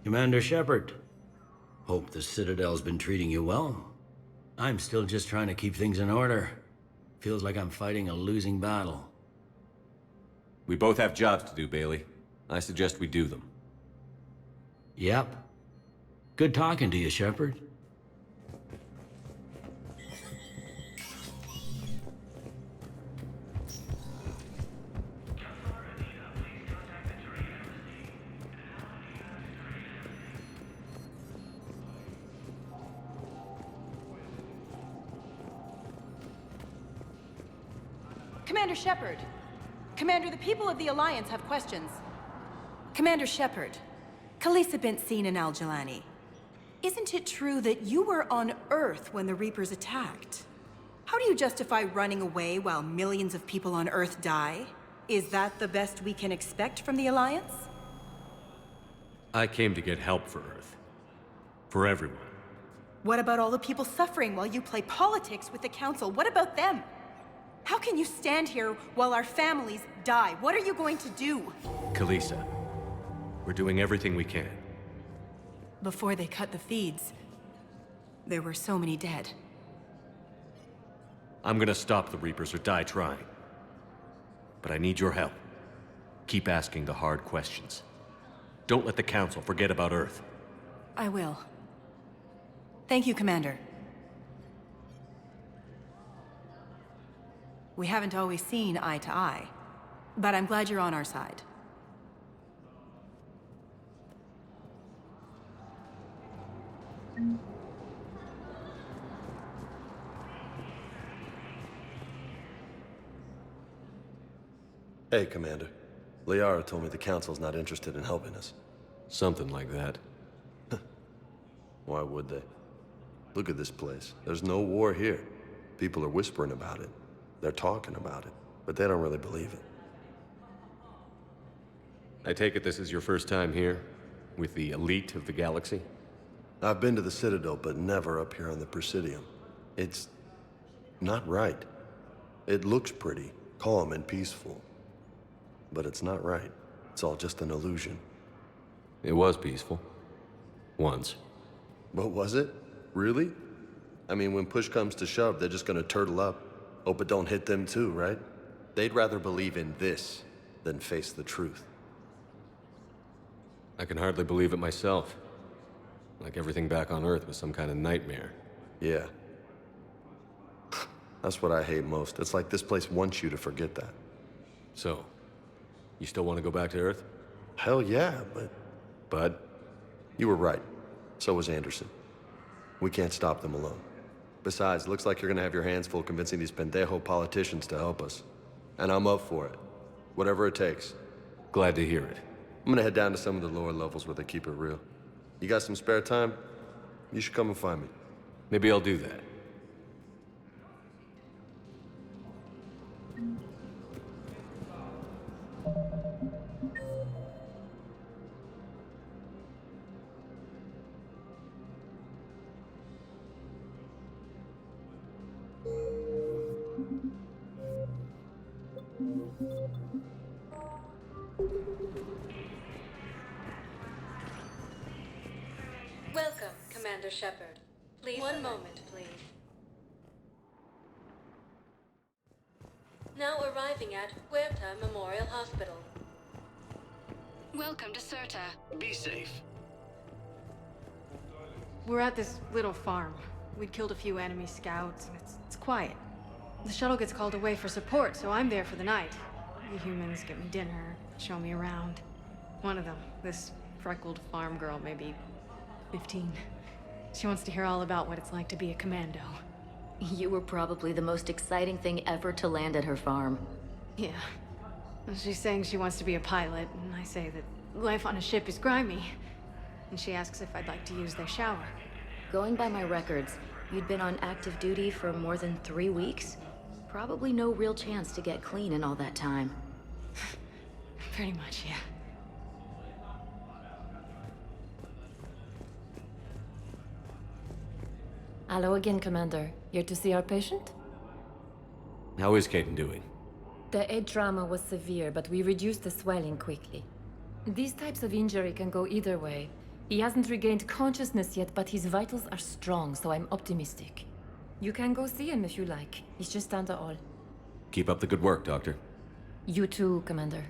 Commander Shepard, hope the Citadel's been treating you well. I'm still just trying to keep things in order. Feels like I'm fighting a losing battle. We both have jobs to do, Bailey. I suggest we do them. Yep. Good talking to you, Shepard. Commander Shepard. Commander, the people of the Alliance have questions. Commander Shepard, Khaleesi bint seen in Al-Jalani. Isn't it true that you were on Earth when the Reapers attacked? How do you justify running away while millions of people on Earth die? Is that the best we can expect from the Alliance? I came to get help for Earth. For everyone. What about all the people suffering while you play politics with the Council? What about them? How can you stand here while our families die? What are you going to do? Khaleesi, we're doing everything we can. Before they cut the feeds, there were so many dead. I'm gonna stop the Reapers or die trying. But I need your help. Keep asking the hard questions. Don't let the Council forget about Earth. I will. Thank you, Commander. We haven't always seen eye to eye, but I'm glad you're on our side. Hey, Commander. Liara told me the Council's not interested in helping us. Something like that. Why would they? Look at this place. There's no war here. People are whispering about it. They're talking about it, but they don't really believe it. I take it this is your first time here? With the elite of the galaxy? I've been to the Citadel, but never up here on the Presidium. It's not right. It looks pretty, calm and peaceful. But it's not right. It's all just an illusion. It was peaceful. Once. What was it? Really? I mean, when push comes to shove, they're just gonna turtle up. Hope it don't hit them too, right? They'd rather believe in this than face the truth. I can hardly believe it myself. Like everything back on Earth was some kind of nightmare. Yeah. That's what I hate most. It's like this place wants you to forget that. So, you still want to go back to Earth? Hell yeah, but... Bud? You were right. So was Anderson. We can't stop them alone. Besides, looks like you're gonna have your hands full convincing these pendejo politicians to help us. And I'm up for it. Whatever it takes. Glad to hear it. I'm gonna head down to some of the lower levels where they keep it real. You got some spare time? You should come and find me. Maybe I'll do that. Welcome, Commander Shepard. Please, one moment, please. Now arriving at Huerta Memorial Hospital. Welcome to Serta. Be safe. We're at this little farm. We'd killed a few enemy scouts, and it's quiet. The shuttle gets called away for support, so I'm there for the night. The humans get me dinner, show me around. One of them, this freckled farm girl, maybe 15. She wants to hear all about what it's like to be a commando. You were probably the most exciting thing ever to land at her farm. Yeah. She's saying she wants to be a pilot, and I say that life on a ship is grimy. And she asks if I'd like to use their shower. Going by my records, you'd been on active duty for more than 3 weeks. Probably no real chance to get clean in all that time. Pretty much, yeah. Hello again, Commander. Here to see our patient? How is Caden doing? The head trauma was severe, but we reduced the swelling quickly. These types of injury can go either way. He hasn't regained consciousness yet, but his vitals are strong, so I'm optimistic. You can go see him if you like. He's just down the hall. Keep up the good work, Doctor. You too, Commander.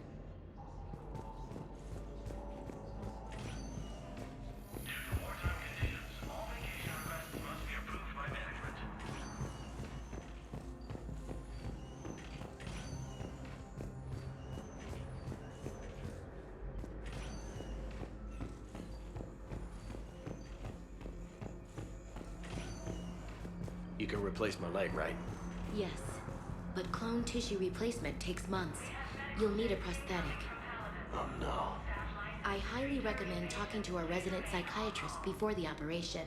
You can replace my leg, right? Yes, but clone tissue replacement takes months. You'll need a prosthetic. Oh no. I highly recommend talking to our resident psychiatrist before the operation.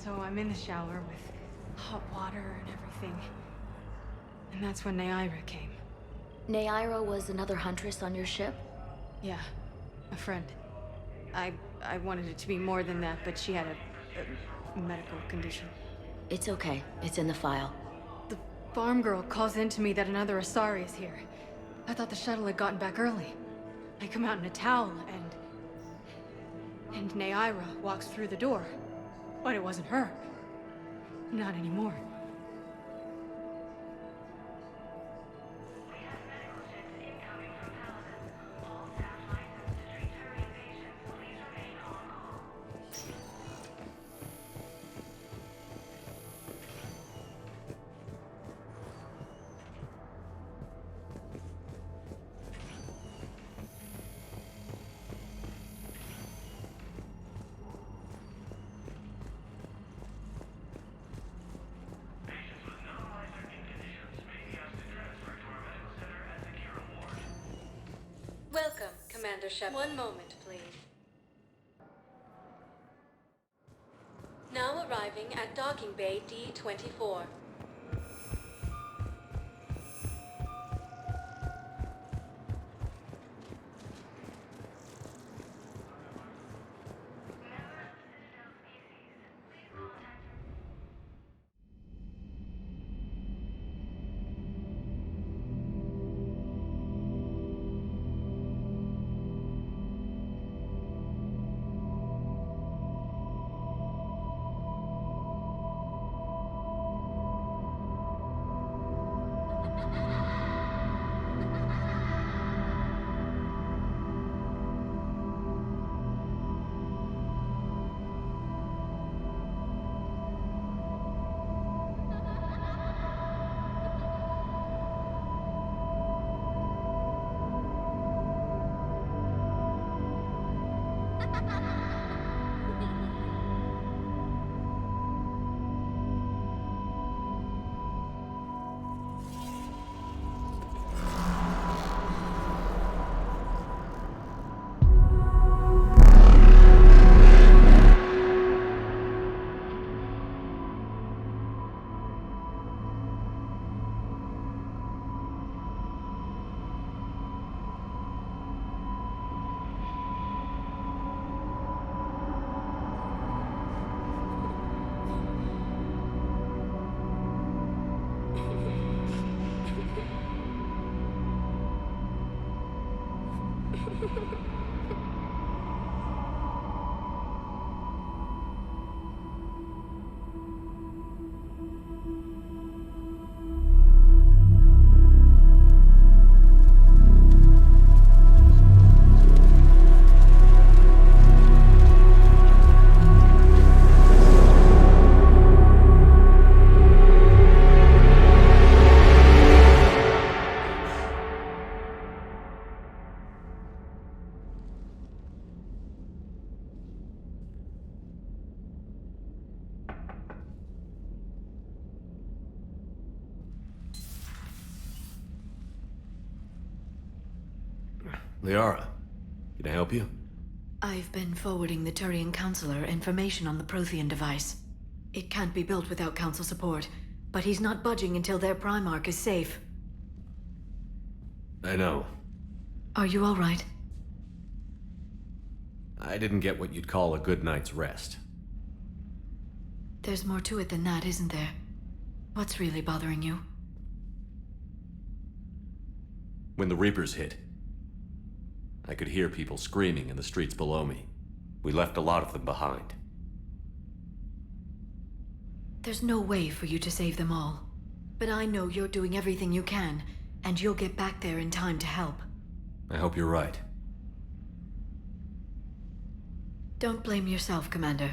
So I'm in the shower with hot water and everything. And that's when Naira came. Naira was another huntress on your ship? Yeah, a friend. I wanted it to be more than that, but she had a medical condition. It's okay. It's in the file. The farm girl calls in to me that another Asari is here. I thought the shuttle had gotten back early. I come out in a towel and Naira walks through the door. But it wasn't her. Not anymore. Welcome, Commander Shepard. One moment, please. Now arriving at docking bay D-24. Liara, can I help you? I've been forwarding the Turian Counselor information on the Prothean device. It can't be built without Council support, but he's not budging until their Primarch is safe. I know. Are you all right? I didn't get what you'd call a good night's rest. There's more to it than that, isn't there? What's really bothering you? When the Reapers hit, I could hear people screaming in the streets below me. We left a lot of them behind. There's no way for you to save them all. But I know you're doing everything you can, and you'll get back there in time to help. I hope you're right. Don't blame yourself, Commander.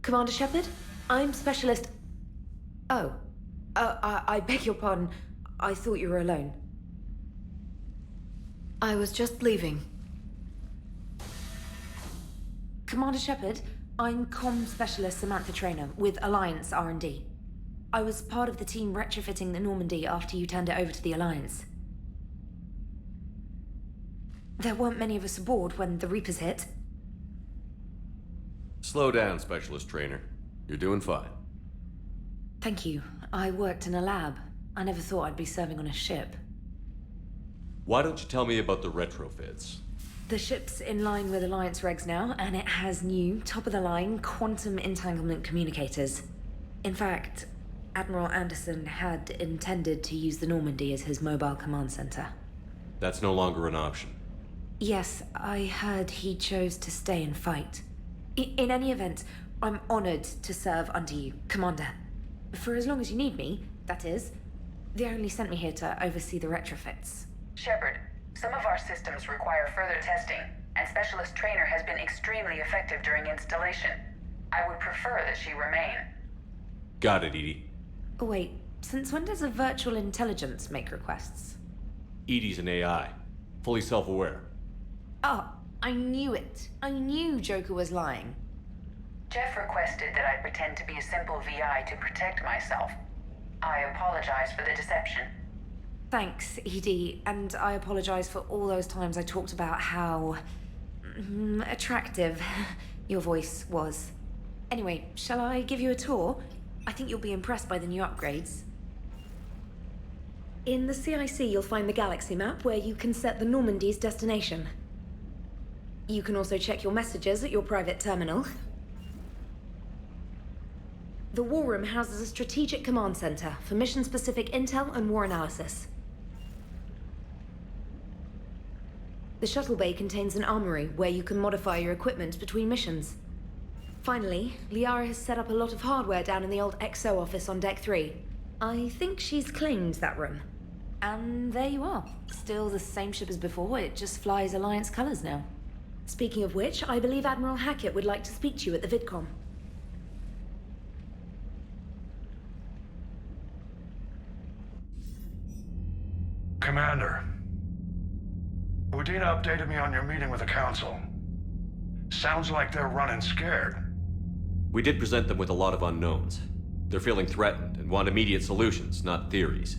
Commander Shepard? I'm Specialist... Oh. I beg your pardon. I thought you were alone. I was just leaving. Commander Shepard, I'm Comm Specialist Samantha Traynor with Alliance R&D. I was part of the team retrofitting the Normandy after you turned it over to the Alliance. There weren't many of us aboard when the Reapers hit. Slow down, Specialist Trainer. You're doing fine. Thank you. I worked in a lab. I never thought I'd be serving on a ship. Why don't you tell me about the retrofits? The ship's in line with Alliance regs now, and it has new, top-of-the-line, quantum entanglement communicators. In fact, Admiral Anderson had intended to use the Normandy as his mobile command center. That's no longer an option. Yes, I heard he chose to stay and fight. In any event, I'm honored to serve under you, Commander. For as long as you need me, that is. They only sent me here to oversee the retrofits. Shepard, some of our systems require further testing, and Specialist Trainer has been extremely effective during installation. I would prefer that she remain. Got it, Edie. Wait, since when does a virtual intelligence make requests? Edie's an AI, fully self-aware. Oh, I knew it. I knew Joker was lying. Jeff requested that I pretend to be a simple VI to protect myself. I apologize for the deception. Thanks, Edie, and I apologize for all those times I talked about how... attractive your voice was. Anyway, shall I give you a tour? I think you'll be impressed by the new upgrades. In the CIC, you'll find the galaxy map where you can set the Normandy's destination. You can also check your messages at your private terminal. The War Room houses a strategic command center for mission-specific intel and war analysis. The shuttle bay contains an armory where you can modify your equipment between missions. Finally, Liara has set up a lot of hardware down in the old XO office on Deck 3. I think she's claimed that room. And there you are. Still the same ship as before, it just flies Alliance colors now. Speaking of which, I believe Admiral Hackett would like to speak to you at the VidCom. Commander, Udina updated me on your meeting with the Council. Sounds like they're running scared. We did present them with a lot of unknowns. They're feeling threatened and want immediate solutions, not theories.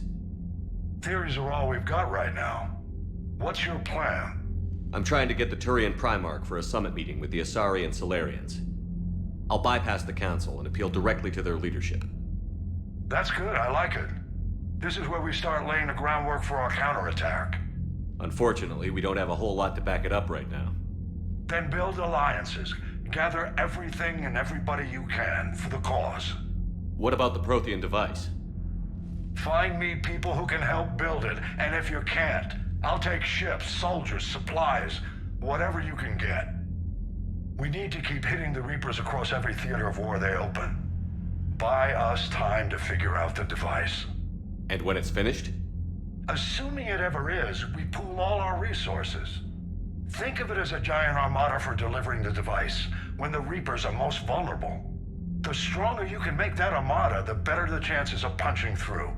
Theories are all we've got right now. What's your plan? I'm trying to get the Turian Primarch for a summit meeting with the Asari and Solarians. I'll bypass the Council and appeal directly to their leadership. That's good, I like it. This is where we start laying the groundwork for our counterattack. Unfortunately, we don't have a whole lot to back it up right now. Then build alliances. Gather everything and everybody you can for the cause. What about the Prothean device? Find me people who can help build it, and if you can't, I'll take ships, soldiers, supplies, whatever you can get. We need to keep hitting the Reapers across every theater of war they open. Buy us time to figure out the device. And when it's finished? Assuming it ever is, we pool all our resources. Think of it as a giant armada for delivering the device, when the Reapers are most vulnerable. The stronger you can make that armada, the better the chances of punching through.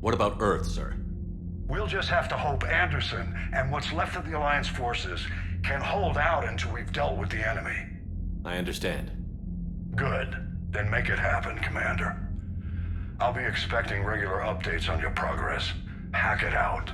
What about Earth, sir? We'll just have to hope Anderson and what's left of the Alliance forces can hold out until we've dealt with the enemy. I understand. Good. Then make it happen, Commander. I'll be expecting regular updates on your progress. Hack it out.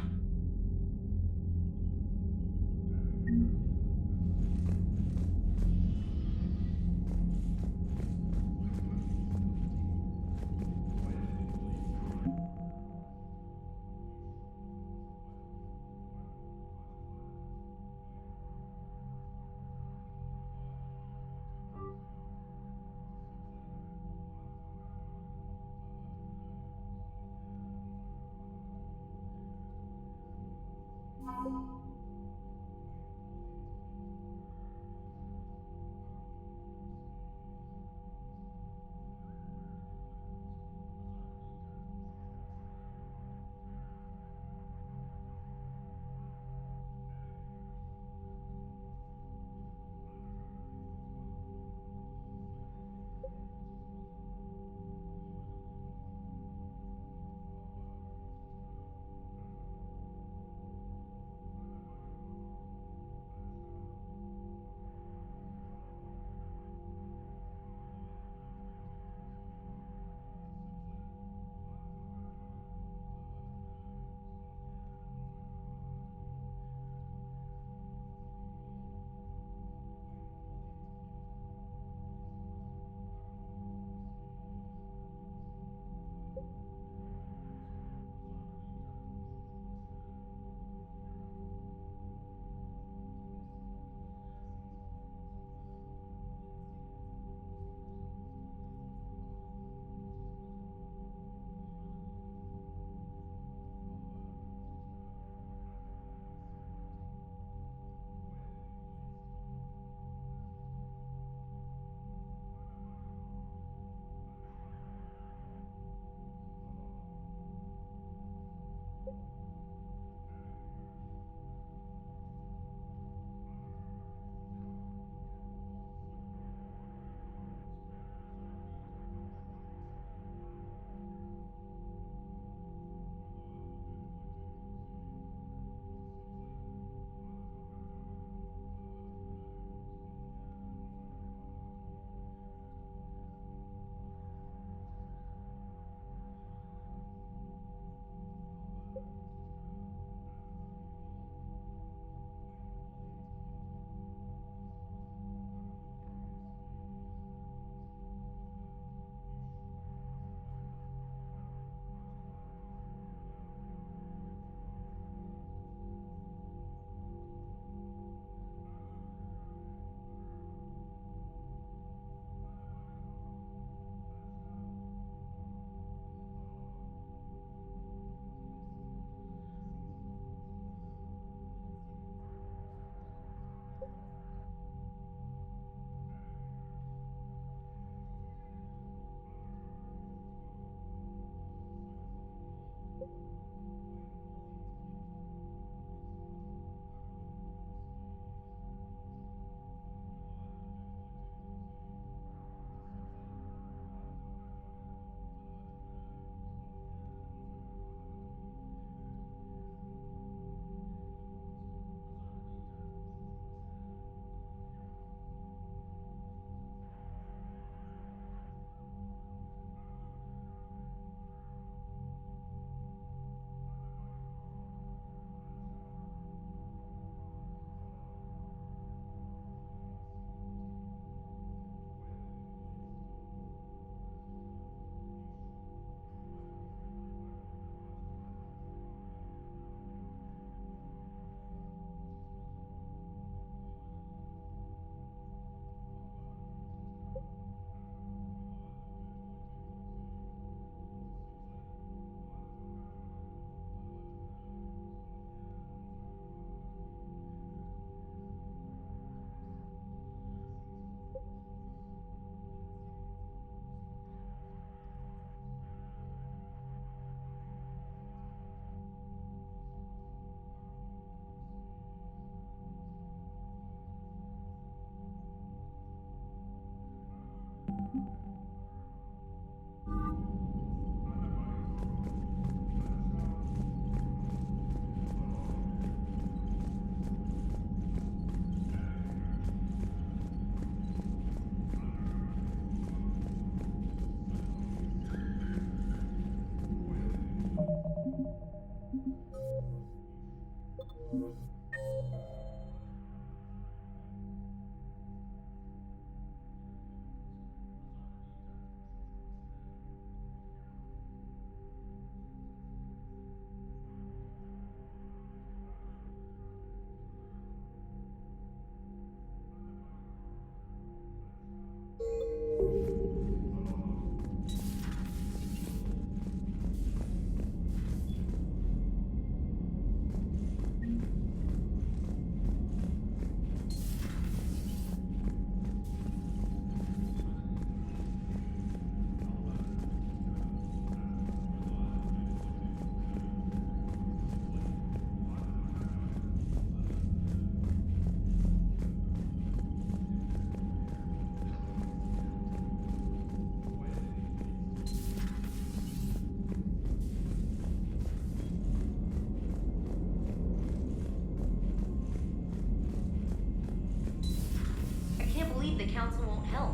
I can't believe the council won't help.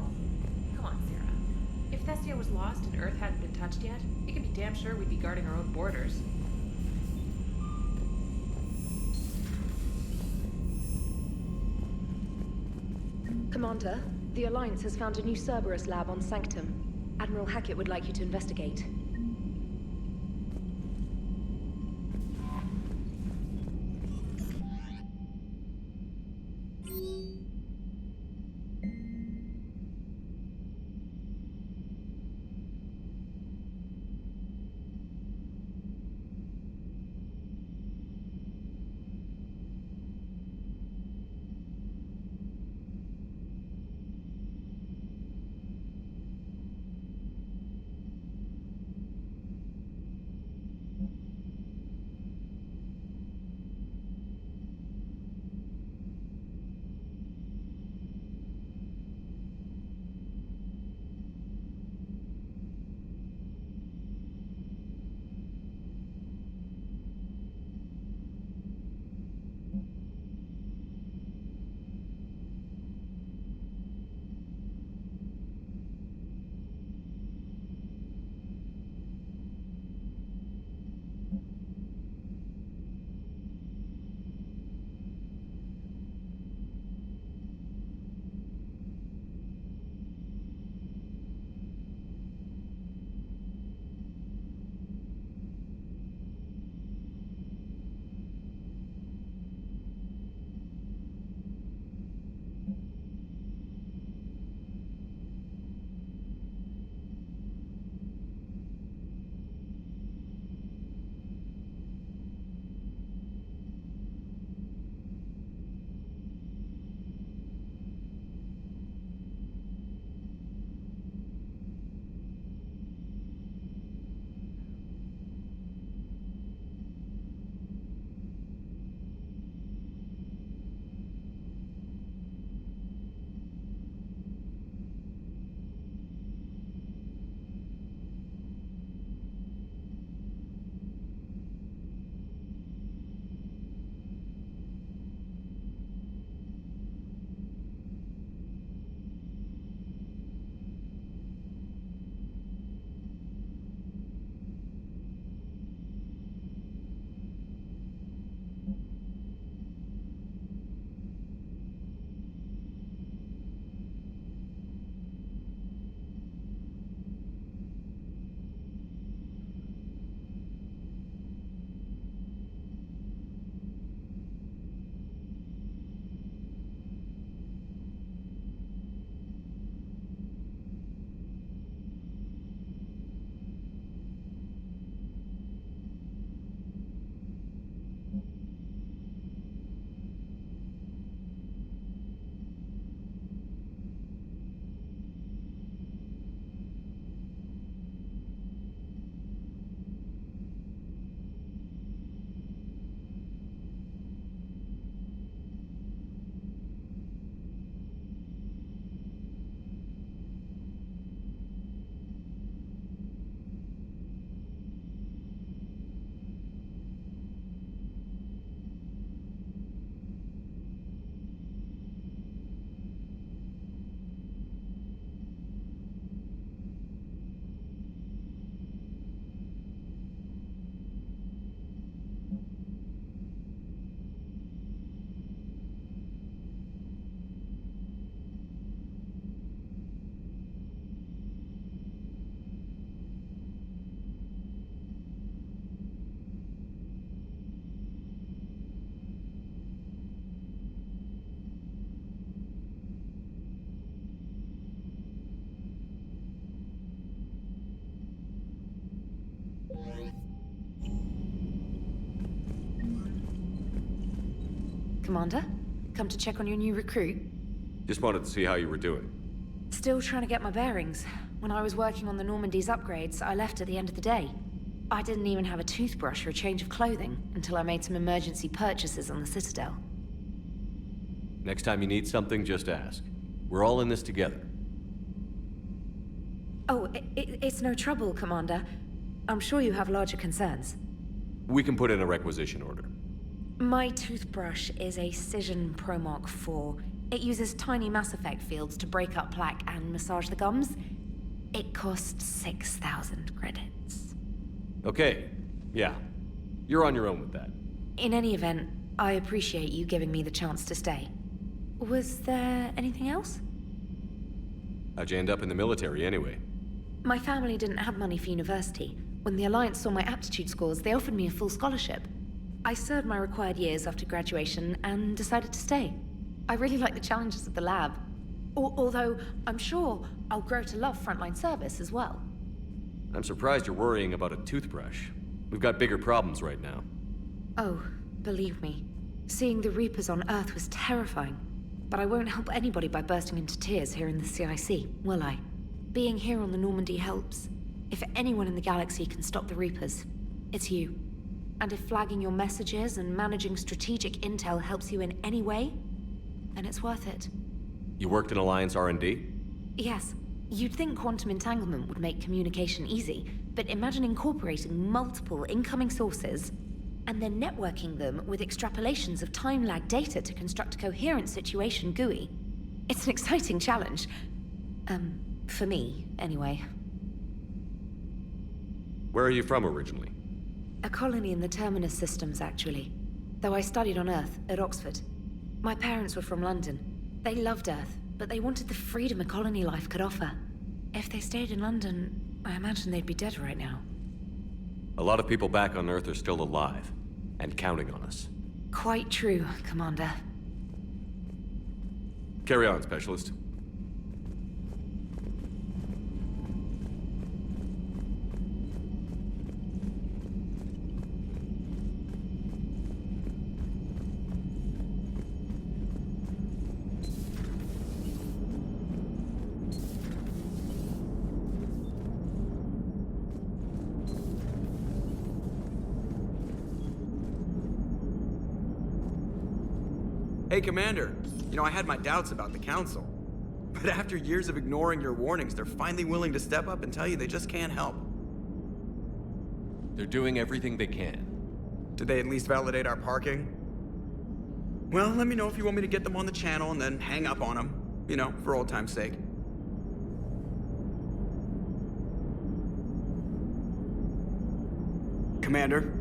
Come on, Sarah. If Thessia was lost and Earth hadn't been touched yet, you can be damn sure we'd be guarding our own borders. Commander, the Alliance has found a new Cerberus lab on Sanctum. Admiral Hackett would like you to investigate. Commander? Come to check on your new recruit? Just wanted to see how you were doing. Still trying to get my bearings. When I was working on the Normandy's upgrades, I left at the end of the day. I didn't even have a toothbrush or a change of clothing until I made some emergency purchases on the Citadel. Next time you need something, just ask. We're all in this together. Oh, it's no trouble, Commander. I'm sure you have larger concerns. We can put in a requisition order. My toothbrush is a Cision Pro Mark IV. It uses tiny Mass Effect fields to break up plaque and massage the gums. It costs 6,000 credits. Okay, yeah. You're on your own with that. In any event, I appreciate you giving me the chance to stay. Was there anything else? How'd you end up in the military anyway? My family didn't have money for university. When the Alliance saw my aptitude scores, they offered me a full scholarship. I served my required years after graduation and decided to stay. I really like the challenges of the lab. Although, I'm sure I'll grow to love frontline service as well. I'm surprised you're worrying about a toothbrush. We've got bigger problems right now. Oh, believe me. Seeing the Reapers on Earth was terrifying. But I won't help anybody by bursting into tears here in the CIC, will I? Being here on the Normandy helps. If anyone in the galaxy can stop the Reapers, it's you. And if flagging your messages and managing strategic intel helps you in any way, then it's worth it. You worked in Alliance R&D? Yes. You'd think quantum entanglement would make communication easy, but imagine incorporating multiple incoming sources and then networking them with extrapolations of time-lag data to construct a coherent situation GUI. It's an exciting challenge. For me, anyway. Where are you from originally? A colony in the Terminus systems, actually. Though I studied on Earth, at Oxford. My parents were from London. They loved Earth, but they wanted the freedom a colony life could offer. If they stayed in London, I imagine they'd be dead right now. A lot of people back on Earth are still alive, and counting on us. Quite true, Commander. Carry on, Specialist. Hey, Commander. You know, I had my doubts about the Council. But after years of ignoring your warnings, they're finally willing to step up and tell you they just can't help. They're doing everything they can. Did they at least validate our parking? Well, let me know if you want me to get them on the channel and then hang up on them. You know, for old time's sake. Commander?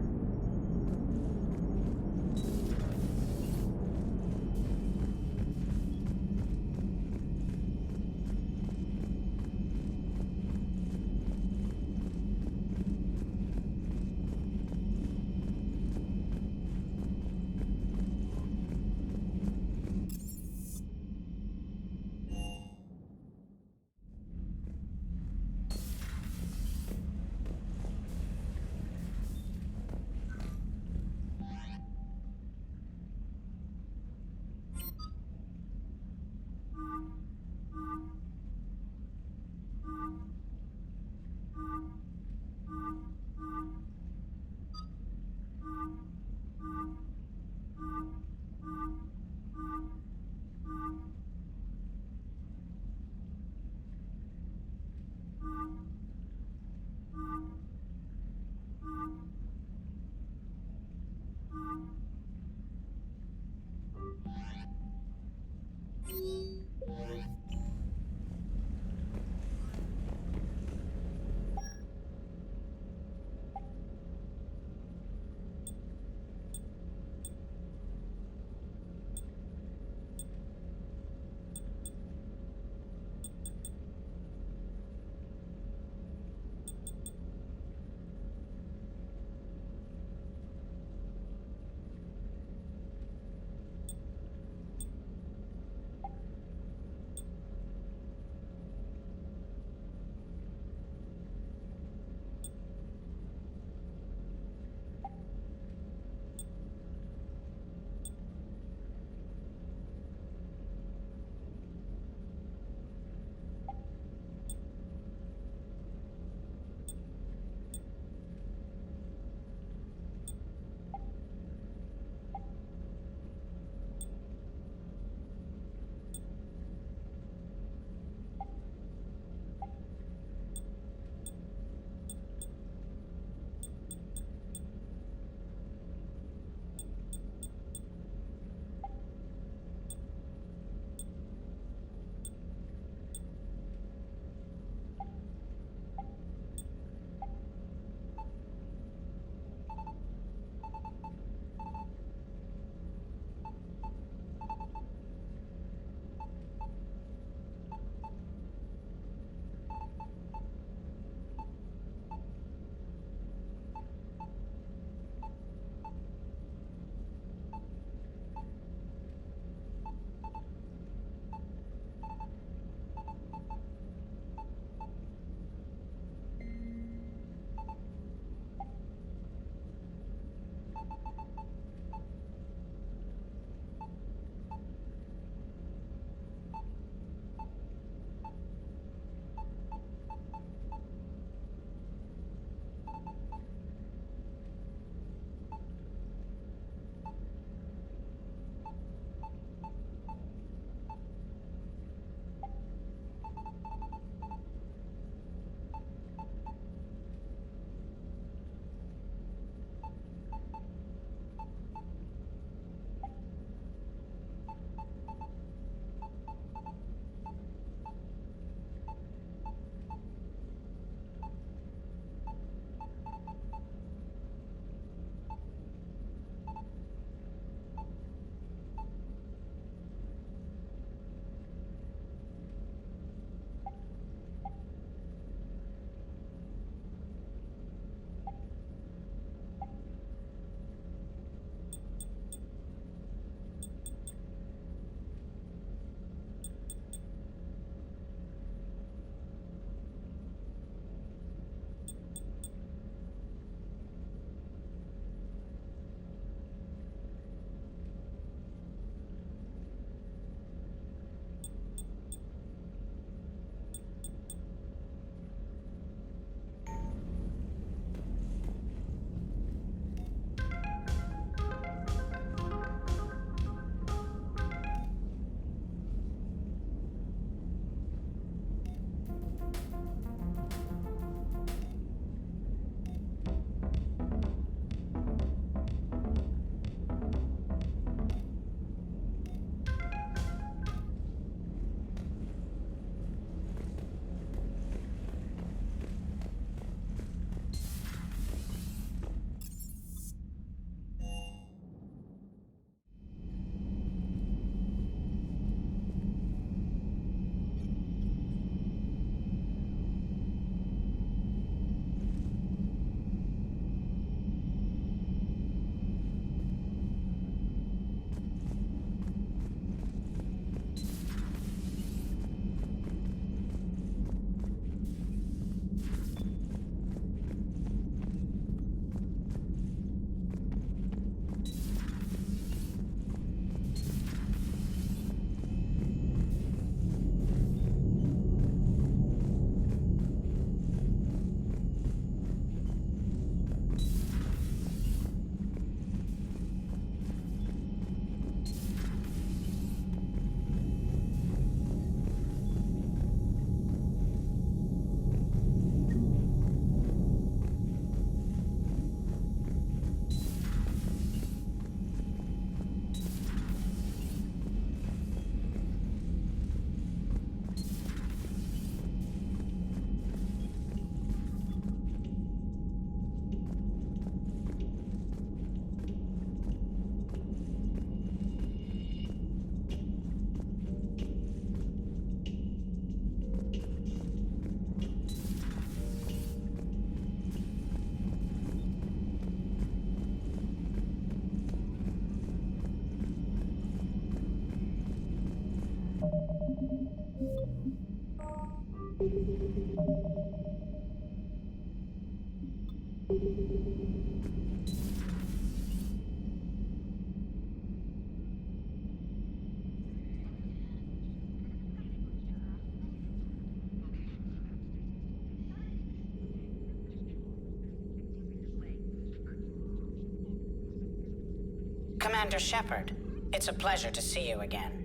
Commander Shepard, it's a pleasure to see you again.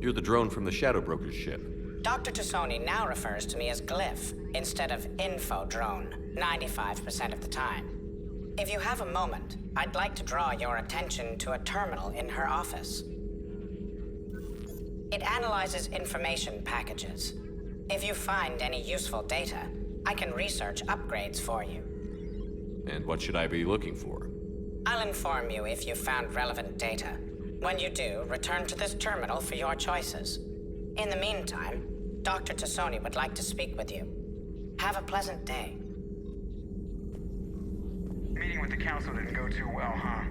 You're the drone from the Shadow Broker's ship. Dr. Tassoni now refers to me as Glyph instead of Info Drone, 95% of the time. If you have a moment, I'd like to draw your attention to a terminal in her office. It analyzes information packages. If you find any useful data, I can research upgrades for you. And what should I be looking for? I'll inform you if you found relevant data. When you do, return to this terminal for your choices. In the meantime, Dr. Tassoni would like to speak with you. Have a pleasant day. Meeting with the council didn't go too well, huh?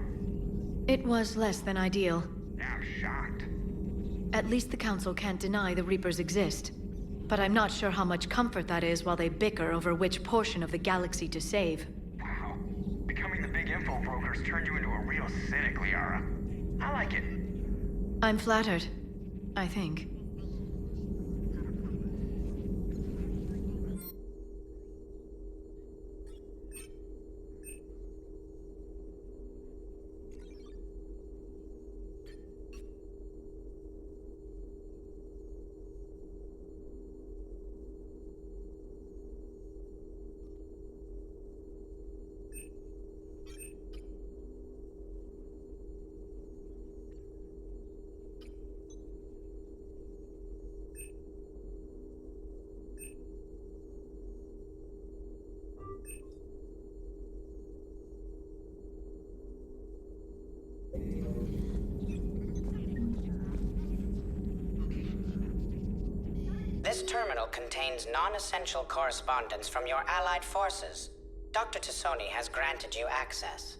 It was less than ideal. I'm shocked. At least the council can't deny the Reapers exist. But I'm not sure how much comfort that is while they bicker over which portion of the galaxy to save. Wow. Becoming the big info brokers turned you into a real cynic, Liara. I like it. I'm flattered, I think. This terminal contains non-essential correspondence from your allied forces. Dr. Tassoni has granted you access.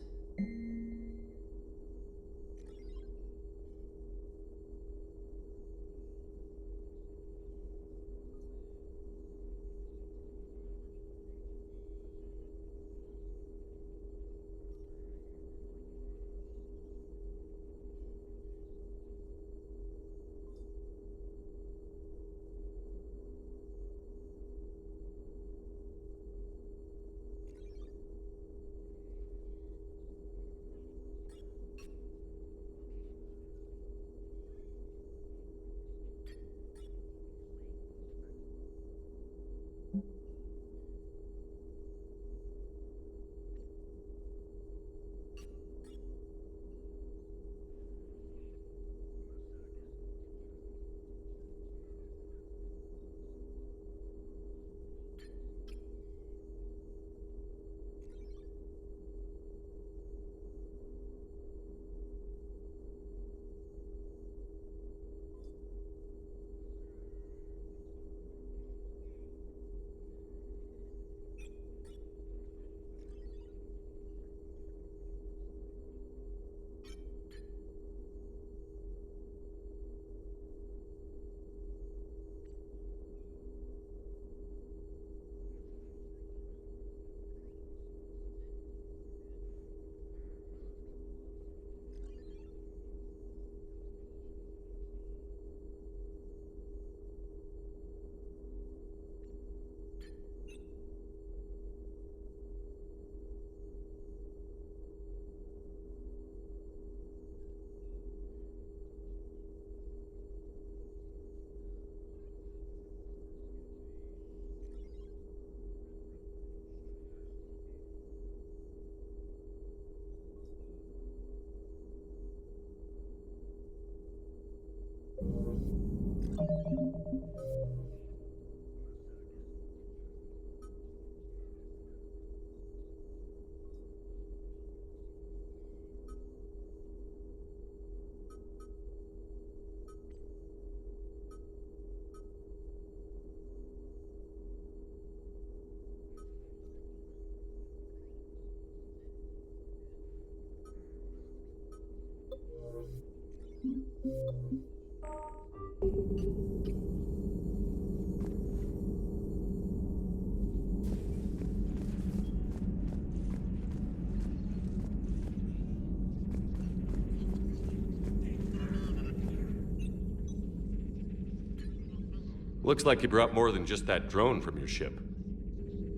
Looks like you brought more than just that drone from your ship.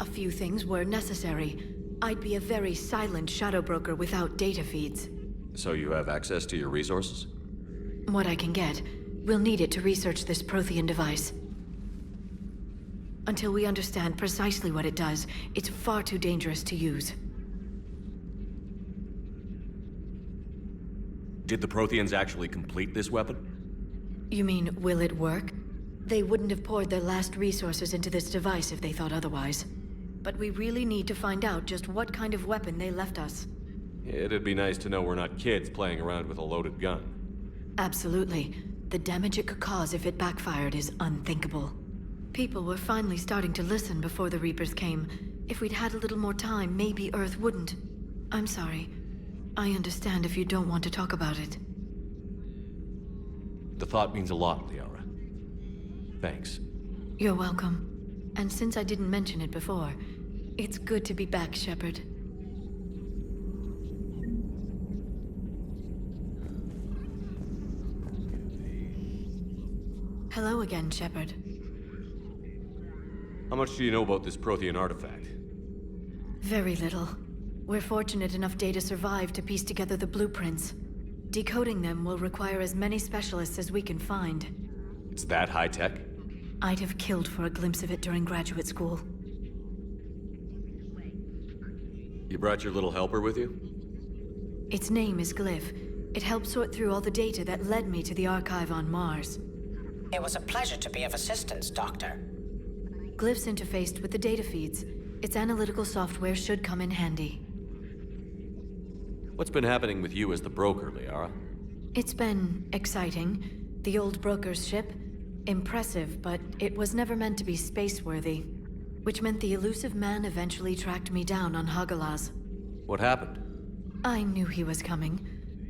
A few things were necessary. I'd be a very silent shadow broker without data feeds. So you have access to your resources? What I can get. We'll need it to research this Prothean device. Until we understand precisely what it does, it's far too dangerous to use. Did the Protheans actually complete this weapon? You mean, will it work? They wouldn't have poured their last resources into this device if they thought otherwise. But we really need to find out just what kind of weapon they left us. It'd be nice to know we're not kids playing around with a loaded gun. Absolutely. The damage it could cause if it backfired is unthinkable. People were finally starting to listen before the Reapers came. If we'd had a little more time, maybe Earth wouldn't. I'm sorry. I understand if you don't want to talk about it. The thought means a lot, Liara. Thanks. You're welcome. And since I didn't mention it before, it's good to be back, Shepard. Hello again, Shepard. How much do you know about this Prothean artifact? Very little. We're fortunate enough data survived to piece together the blueprints. Decoding them will require as many specialists as we can find. It's that high-tech? I'd have killed for a glimpse of it during graduate school. You brought your little helper with you? Its name is Glyph. It helped sort through all the data that led me to the archive on Mars. It was a pleasure to be of assistance, Doctor. Glyph's interfaced with the data feeds. Its analytical software should come in handy. What's been happening with you as the broker, Liara? It's been exciting. The old broker's ship. Impressive, but it was never meant to be space-worthy. Which meant the elusive man eventually tracked me down on Hagalaz. What happened? I knew he was coming.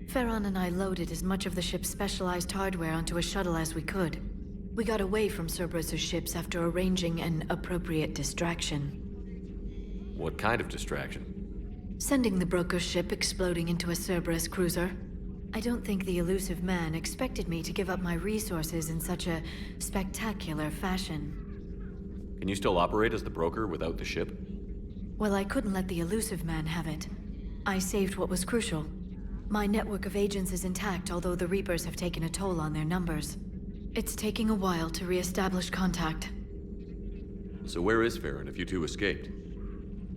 Farron and I loaded as much of the ship's specialized hardware onto a shuttle as we could. We got away from Cerberus' ships after arranging an appropriate distraction. What kind of distraction? Sending the broker's ship exploding into a Cerberus cruiser. I don't think the elusive man expected me to give up my resources in such a spectacular fashion. Can you still operate as the broker without the ship? Well, I couldn't let the elusive man have it. I saved what was crucial. My network of agents is intact, although the Reapers have taken a toll on their numbers. It's taking a while to re-establish contact. So where is Farron if you two escaped?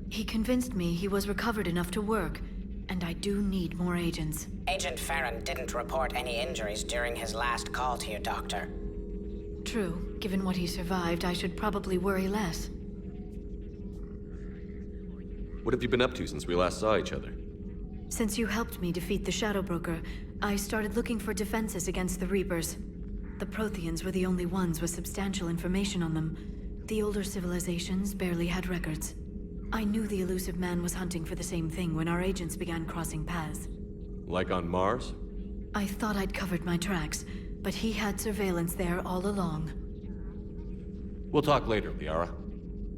He convinced me he was recovered enough to work, and I do need more agents. Agent Farron didn't report any injuries during his last call to you, Doctor. True. Given what he survived, I should probably worry less. What have you been up to since we last saw each other? Since you helped me defeat the Shadow Broker, I started looking for defenses against the Reapers. The Protheans were the only ones with substantial information on them. The older civilizations barely had records. I knew the elusive man was hunting for the same thing when our agents began crossing paths. Like on Mars? I thought I'd covered my tracks, but he had surveillance there all along. We'll talk later, Liara.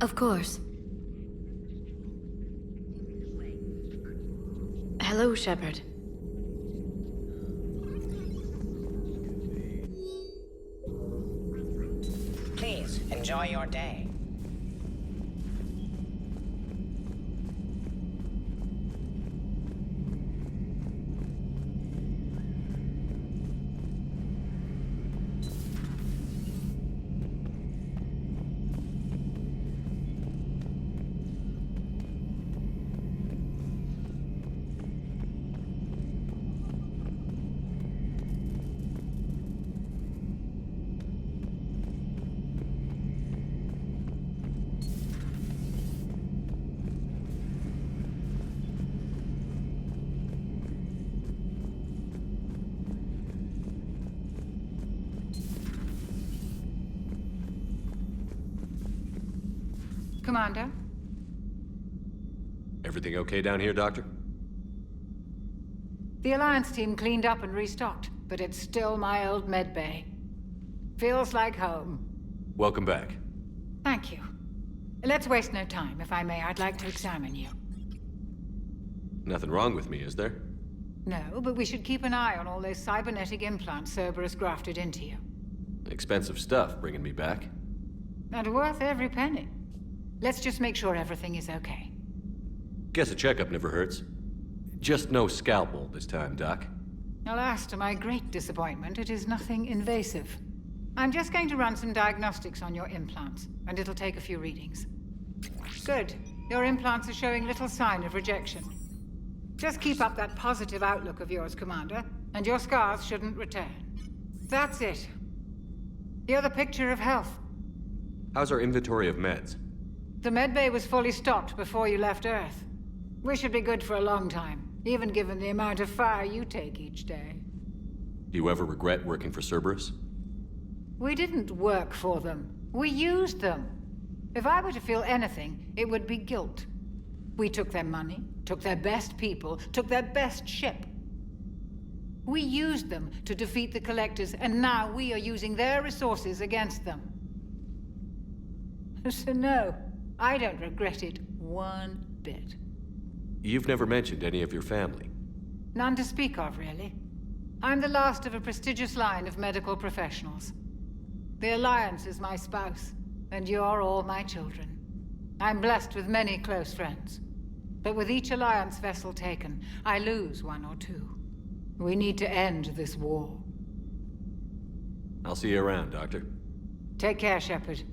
Of course. Hello, Shepard. Please, enjoy your day. Commander? Everything okay down here, Doctor? The Alliance team cleaned up and restocked, but it's still my old med bay. Feels like home. Welcome back. Thank you. Let's waste no time. If I may, I'd like to examine you. Nothing wrong with me, is there? No, but we should keep an eye on all those cybernetic implants Cerberus grafted into you. Expensive stuff bringing me back. And worth every penny. Let's just make sure everything is okay. Guess a checkup never hurts. Just no scalpel this time, Doc. Alas, to my great disappointment, it is nothing invasive. I'm just going to run some diagnostics on your implants, and it'll take a few readings. Good. Your implants are showing little sign of rejection. Just keep up that positive outlook of yours, Commander, and your scars shouldn't return. That's it. You're the picture of health. How's our inventory of meds? The medbay was fully stocked before you left Earth. We should be good for a long time, even given the amount of fire you take each day. Do you ever regret working for Cerberus? We didn't work for them. We used them. If I were to feel anything, it would be guilt. We took their money, took their best people, took their best ship. We used them to defeat the Collectors, and now we are using their resources against them. So no, I don't regret it one bit. You've never mentioned any of your family. None to speak of, really. I'm the last of a prestigious line of medical professionals. The Alliance is my spouse, and you're all my children. I'm blessed with many close friends. But with each Alliance vessel taken, I lose one or two. We need to end this war. I'll see you around, Doctor. Take care, Shepard.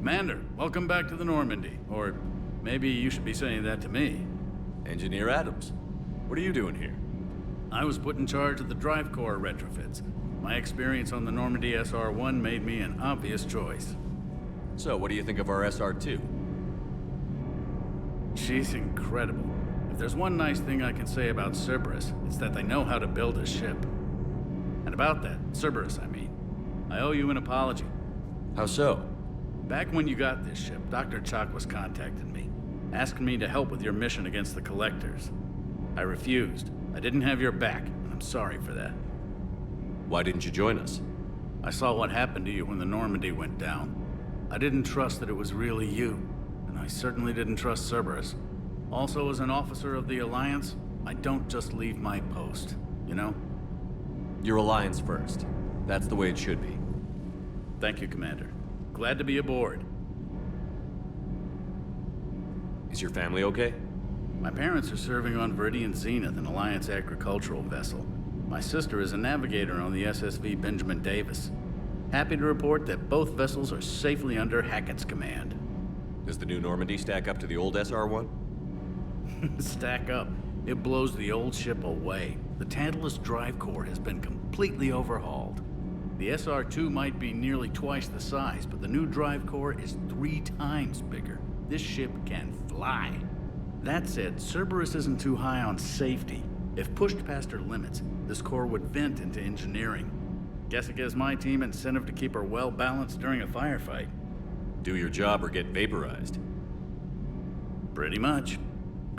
Commander, welcome back to the Normandy. Or maybe you should be saying that to me. Engineer Adams, what are you doing here? I was put in charge of the drive core retrofits. My experience on the Normandy SR-1 made me an obvious choice. So, what do you think of our SR-2? She's incredible. If there's one nice thing I can say about Cerberus, it's that they know how to build a ship. And about that, Cerberus, I mean, I owe you an apology. How so? Back when you got this ship, Dr. Chalk was contacting me, asking me to help with your mission against the Collectors. I refused. I didn't have your back, and I'm sorry for that. Why didn't you join us? I saw what happened to you when the Normandy went down. I didn't trust that it was really you, and I certainly didn't trust Cerberus. Also, as an officer of the Alliance, I don't just leave my post, you know? Your Alliance first. That's the way it should be. Thank you, Commander. Glad to be aboard. Is your family okay? My parents are serving on Viridian Zenith, an Alliance agricultural vessel. My sister is a navigator on the SSV Benjamin Davis. Happy to report that both vessels are safely under Hackett's command. Does the new Normandy stack up to the old SR-1? Stack up. It blows the old ship away. The Tantalus drive core has been completely overhauled. The SR-2 might be nearly twice the size, but the new drive core is 3 times bigger. This ship can fly. That said, Cerberus isn't too high on safety. If pushed past her limits, this core would vent into engineering. Guess it gives my team incentive to keep her well balanced during a firefight. Do your job or get vaporized. Pretty much.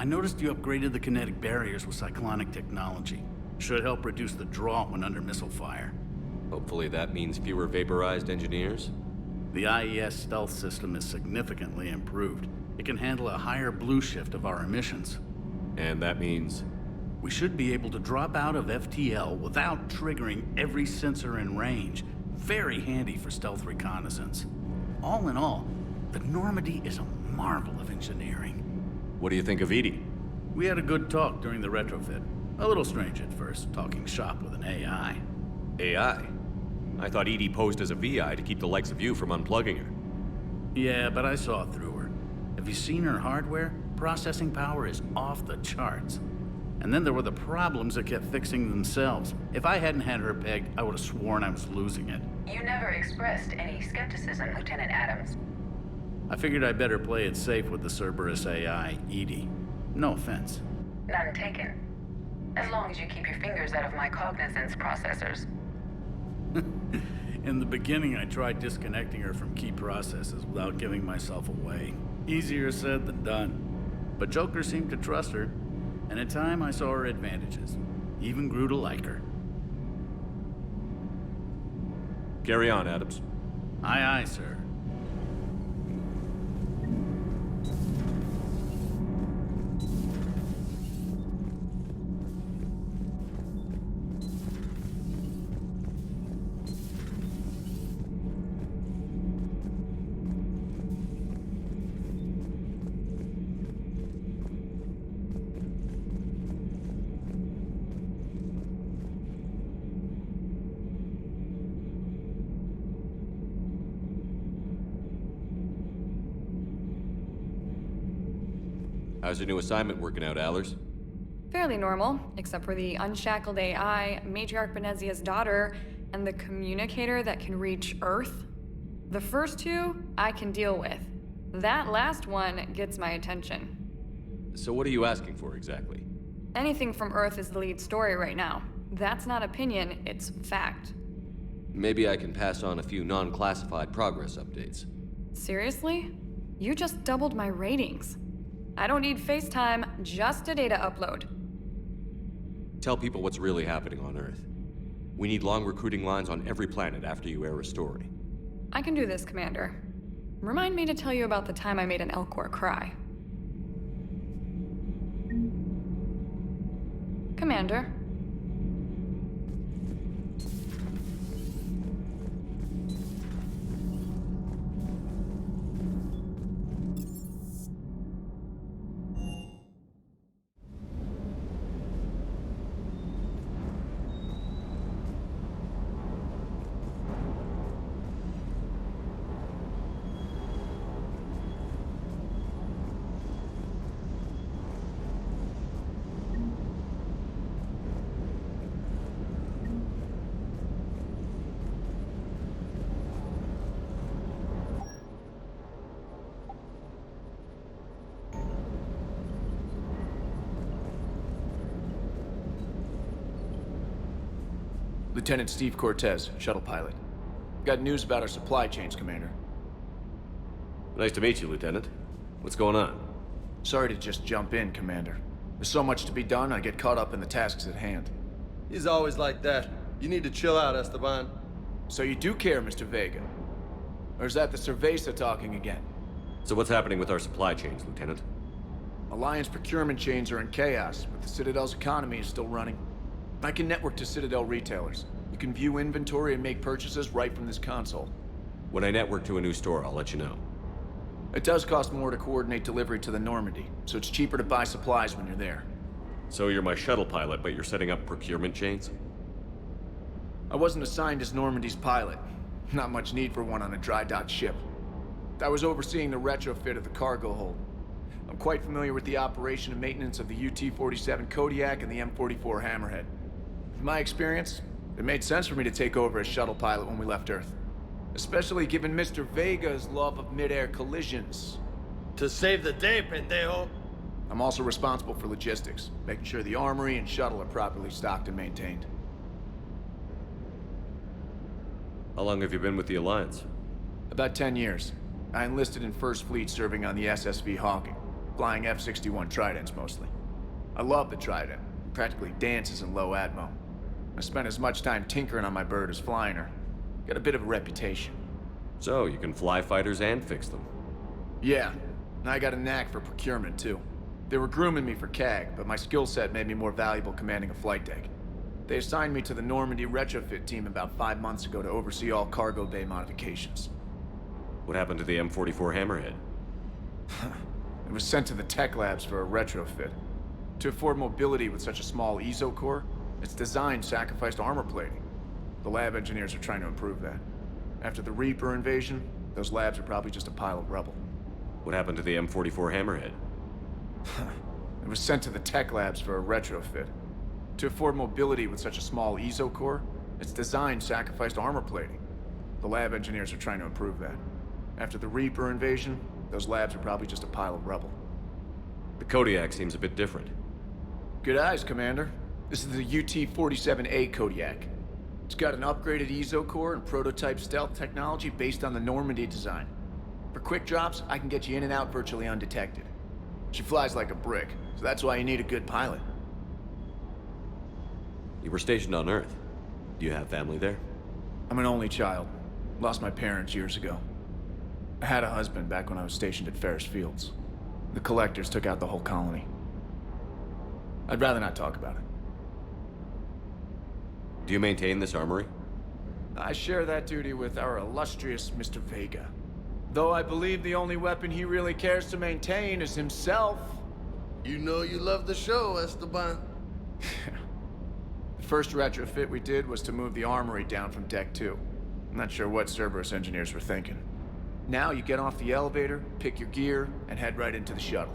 I noticed you upgraded the kinetic barriers with cyclonic technology. Should help reduce the draw when under missile fire. Hopefully that means fewer vaporized engineers? The IES stealth system is significantly improved. It can handle a higher blue shift of our emissions. And that means? We should be able to drop out of FTL without triggering every sensor in range. Very handy for stealth reconnaissance. All in all, the Normandy is a marvel of engineering. What do you think of Edie? We had a good talk during the retrofit. A little strange at first, talking shop with an AI. AI? I thought Edie posed as a VI to keep the likes of you from unplugging her. Yeah, but I saw through her. Have you seen her hardware? Processing power is off the charts. And then there were the problems that kept fixing themselves. If I hadn't had her pegged, I would have sworn I was losing it. You never expressed any skepticism, Lieutenant Adams. I figured I'd better play it safe with the Cerberus AI, Edie. No offense. None taken. As long as you keep your fingers out of my cognizance processors. In the beginning, I tried disconnecting her from key processes without giving myself away. Easier said than done. But Joker seemed to trust her, and in time I saw her advantages. Even grew to like her. Carry on, Adams. Aye, aye, sir. How's your new assignment working out, Allers? Fairly normal, except for the unshackled AI, Matriarch Benezia's daughter, and the communicator that can reach Earth. The first two, I can deal with. That last one gets my attention. So what are you asking for exactly? Anything from Earth is the lead story right now. That's not opinion, it's fact. Maybe I can pass on a few non-classified progress updates. Seriously? You just doubled my ratings. I don't need FaceTime, just a data upload. Tell people what's really happening on Earth. We need long recruiting lines on every planet after you air a story. I can do this, Commander. Remind me to tell you about the time I made an Elcor cry. Commander. Lieutenant Steve Cortez, shuttle pilot. Got news about our supply chains, Commander. Nice to meet you, Lieutenant. What's going on? Sorry to just jump in, Commander. There's so much to be done, I get caught up in the tasks at hand. He's always like that. You need to chill out, Esteban. So you do care, Mr. Vega? Or is that the Cerveza talking again? So what's happening with our supply chains, Lieutenant? Alliance procurement chains are in chaos, but the Citadel's economy is still running. I can network to Citadel retailers. You can view inventory and make purchases right from this console. When I network to a new store, I'll let you know. It does cost more to coordinate delivery to the Normandy, so it's cheaper to buy supplies when you're there. So you're my shuttle pilot, but you're setting up procurement chains? I wasn't assigned as Normandy's pilot. Not much need for one on a dry dock ship. I was overseeing the retrofit of the cargo hold. I'm quite familiar with the operation and maintenance of the UT-47 Kodiak and the M44 Hammerhead. With my experience, it made sense for me to take over as shuttle pilot when we left Earth. Especially given Mr. Vega's love of mid-air collisions. To save the day, pendejo! I'm also responsible for logistics, making sure the armory and shuttle are properly stocked and maintained. How long have you been with the Alliance? About 10 years. I enlisted in First Fleet serving on the SSV Hawking. flying F-61 Tridents mostly. I love the Trident. It practically dances in low atmo. I spent as much time tinkering on my bird as flying her. Got a bit of a reputation. So, you can fly fighters and fix them. Yeah, and I got a knack for procurement too. They were grooming me for CAG, but my skill set made me more valuable commanding a flight deck. They assigned me to the Normandy retrofit team about 5 months ago to oversee all cargo bay modifications. What happened to the M44 Hammerhead? It was sent to the tech labs for a retrofit. To afford mobility with such a small ESO core, its design sacrificed armor plating. The lab engineers are trying to improve that. After the Reaper invasion, those labs are probably just a pile of rubble. What happened to the M44 Hammerhead? It was sent to the tech labs for a retrofit. To afford mobility with such a small ESO core, its design sacrificed armor plating. The lab engineers are trying to improve that. After the Reaper invasion, those labs are probably just a pile of rubble. The Kodiak seems a bit different. Good eyes, Commander. This is the UT-47A Kodiak. It's got an upgraded ESO core and prototype stealth technology based on the Normandy design. For quick drops, I can get you in and out virtually undetected. She flies like a brick, so that's why you need a good pilot. You were stationed on Earth. Do you have family there? I'm an only child. Lost my parents years ago. I had a husband back when I was stationed at Ferris Fields. The collectors took out the whole colony. I'd rather not talk about it. Do you maintain this armory? I share that duty with our illustrious Mr. Vega. Though I believe the only weapon he really cares to maintain is himself. You know you love the show, Esteban. The first retrofit we did was to move the armory down from Deck 2. I'm not sure what Cerberus engineers were thinking. Now you get off the elevator, pick your gear, and head right into the shuttle.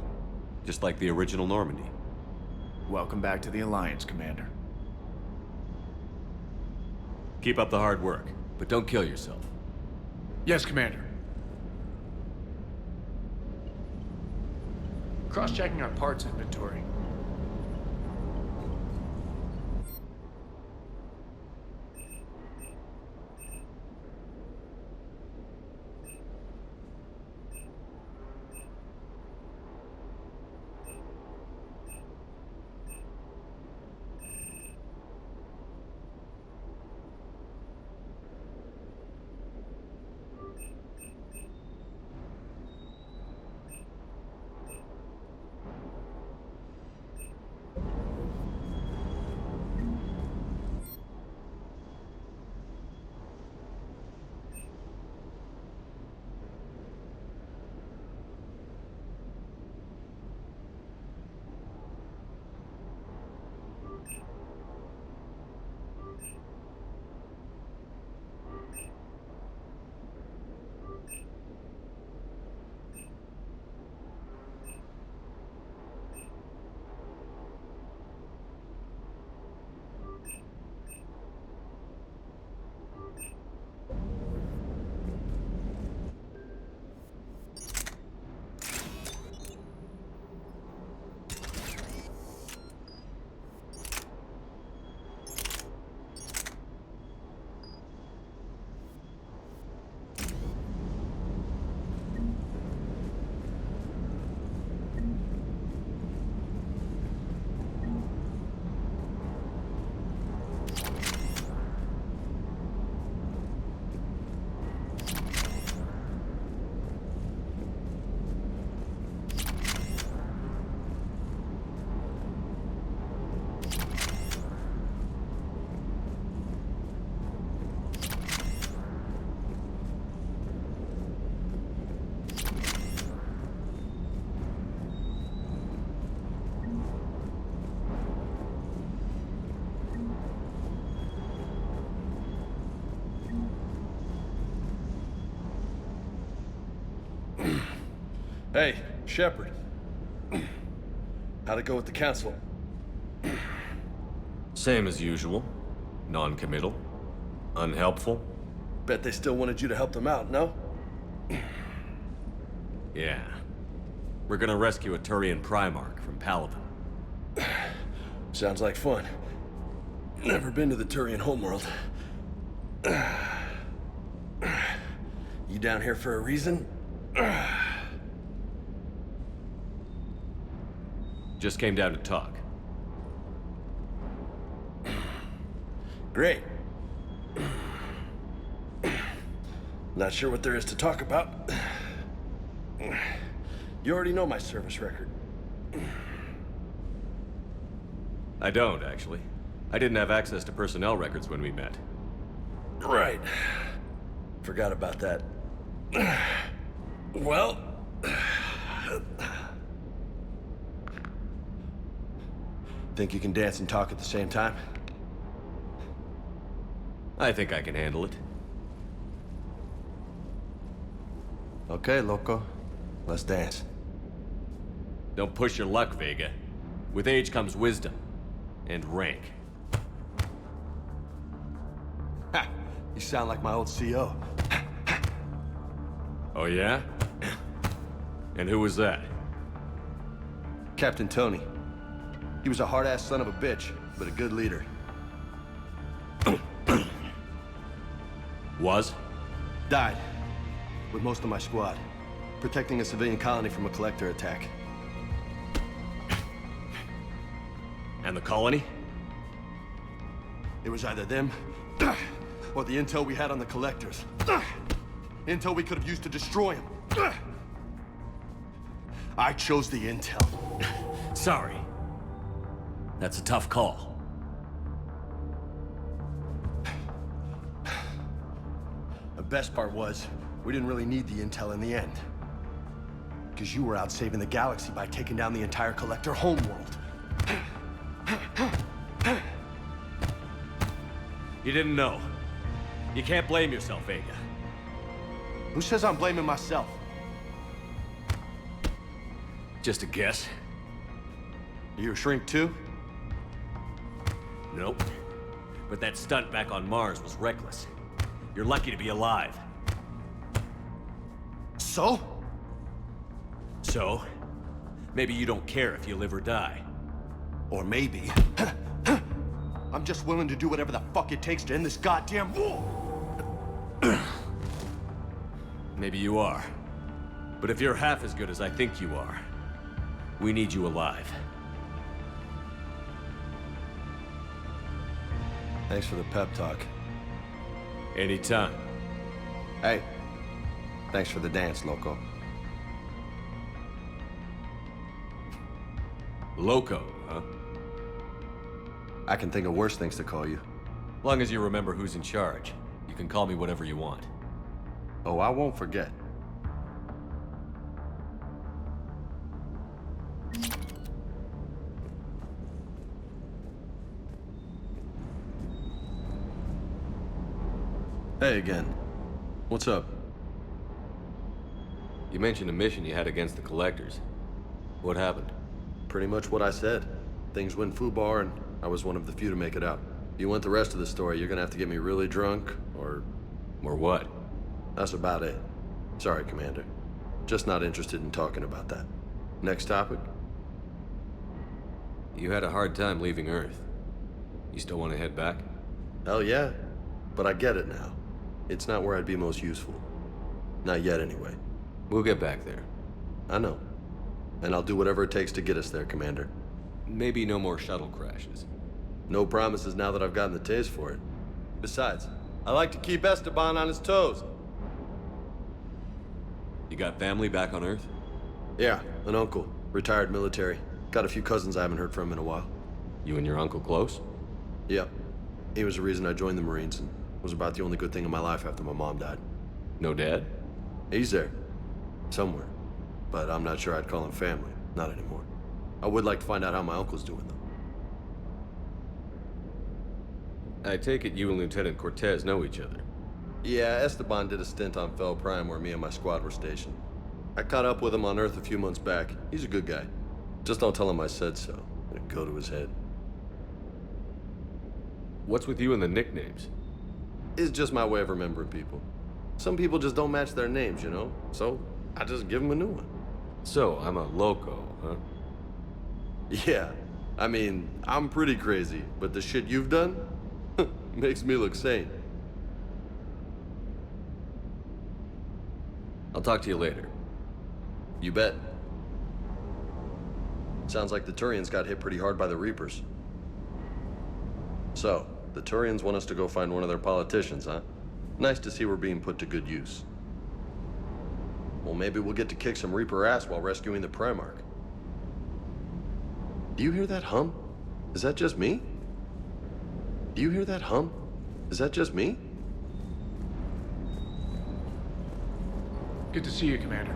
Just like the original Normandy. Welcome back to the Alliance, Commander. Keep up the hard work, but don't kill yourself. Yes, Commander. Cross-checking our parts inventory. Hey, Shepard. How'd it go with the council? Same as usual. Non-committal. Unhelpful. Bet they still wanted you to help them out, no? Yeah. We're gonna rescue a Turian Primarch from Paladin. Sounds like fun. Never been to the Turian homeworld. You down here for a reason? Just came down to talk. Great. Not sure what there is to talk about. You already know my service record. I don't, actually. I didn't have access to personnel records when we met. Right. Forgot about that. Well... Think you can dance and talk at the same time? I think I can handle it. Okay, loco. Let's dance. Don't push your luck, Vega. With age comes wisdom. And rank. Ha! You sound like my old CO. Oh yeah? And who was that? Captain Tony. He was a hard-ass son of a bitch, but a good leader. Was? Died. With most of my squad. Protecting a civilian colony from a collector attack. And the colony? It was either them, or the intel we had on the collectors. Intel we could have used to destroy them. I chose the intel. Sorry. That's a tough call. The best part was, we didn't really need the intel in the end. Because you were out saving the galaxy by taking down the entire collector homeworld. You didn't know. You can't blame yourself, Vega. Who says I'm blaming myself? Just a guess. You a shrink too? Nope. But that stunt back on Mars was reckless. You're lucky to be alive. So? So? Maybe you don't care if you live or die. Or maybe... I'm just willing to do whatever the fuck it takes to end this goddamn war! Maybe you are. But if you're half as good as I think you are, we need you alive. Thanks for the pep talk. Anytime. Hey, thanks for the dance, loco. Loco, huh? I can think of worse things to call you. Long as you remember who's in charge, you can call me whatever you want. Oh, I won't forget. Hey again. What's up? You mentioned a mission you had against the Collectors. What happened? Pretty much what I said. Things went foobar and I was one of the few to make it out. If you want the rest of the story, you're gonna have to get me really drunk, or... Or what? That's about it. Sorry, Commander. Just not interested in talking about that. Next topic? You had a hard time leaving Earth. You still want to head back? Hell yeah. But I get it now. It's not where I'd be most useful. Not yet, anyway. We'll get back there. I know. And I'll do whatever it takes to get us there, Commander. Maybe no more shuttle crashes. No promises now that I've gotten the taste for it. Besides, I like to keep Esteban on his toes. You got family back on Earth? Yeah, an uncle. Retired military. Got a few cousins I haven't heard from in a while. You and your uncle close? Yep. He was the reason I joined the Marines and was about the only good thing in my life after my mom died. No dad? He's there. Somewhere. But I'm not sure I'd call him family. Not anymore. I would like to find out how my uncle's doing, though. I take it you and Lieutenant Cortez know each other. Yeah, Esteban did a stint on Fel Prime where me and my squad were stationed. I caught up with him on Earth a few months back. He's a good guy. Just don't tell him I said so. It'll go to his head. What's with you and the nicknames? It's just my way of remembering people. Some people just don't match their names, you know? So, I just give them a new one. So, I'm a loco, huh? Yeah. I mean, I'm pretty crazy, but the shit you've done makes me look sane. I'll talk to you later. You bet. Sounds like the Turians got hit pretty hard by the Reapers. So, the Turians want us to go find one of their politicians, huh? Nice to see we're being put to good use. Well, maybe we'll get to kick some Reaper ass while rescuing the Primarch. Do you hear that hum? Is that just me? Do you hear that hum? Is that just me? Good to see you, Commander.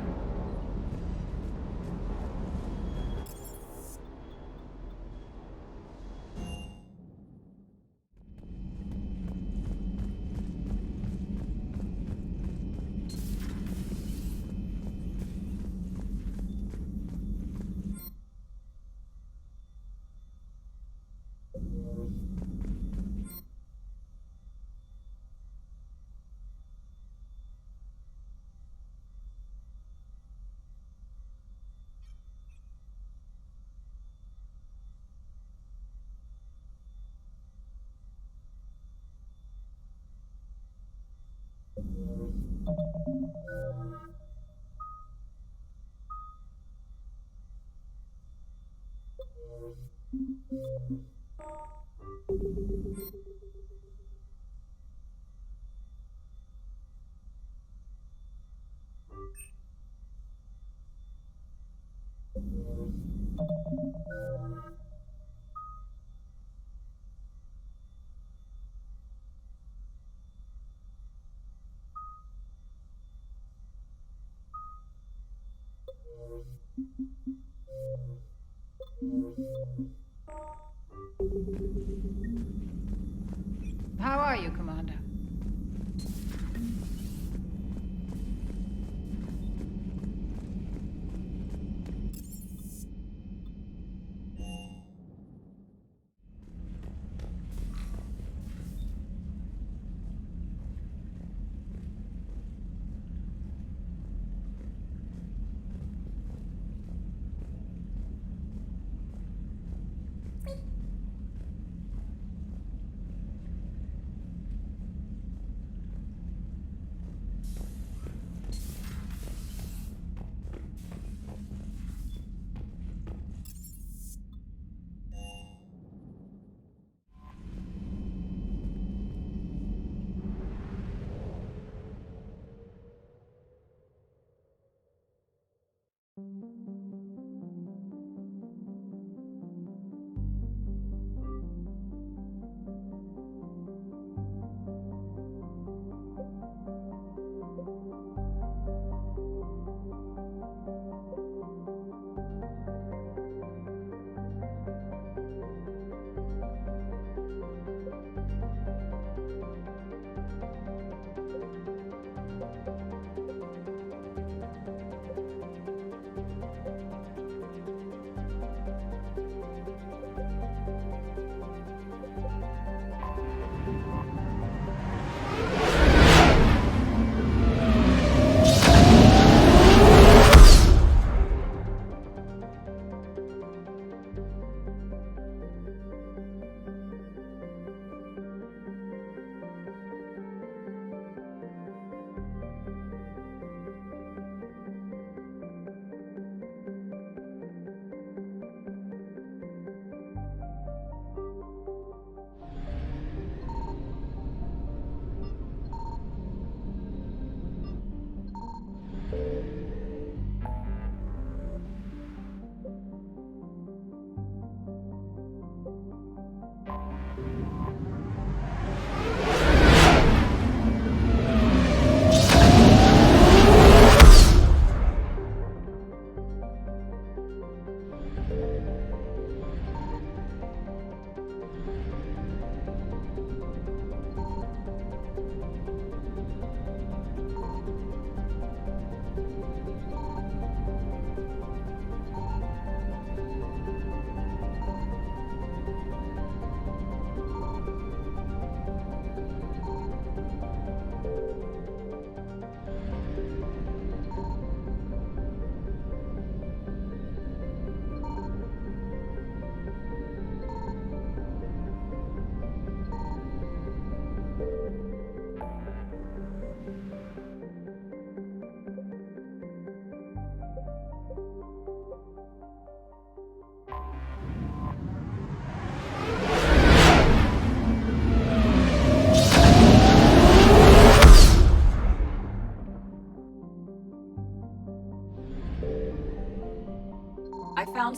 How are you, Commander?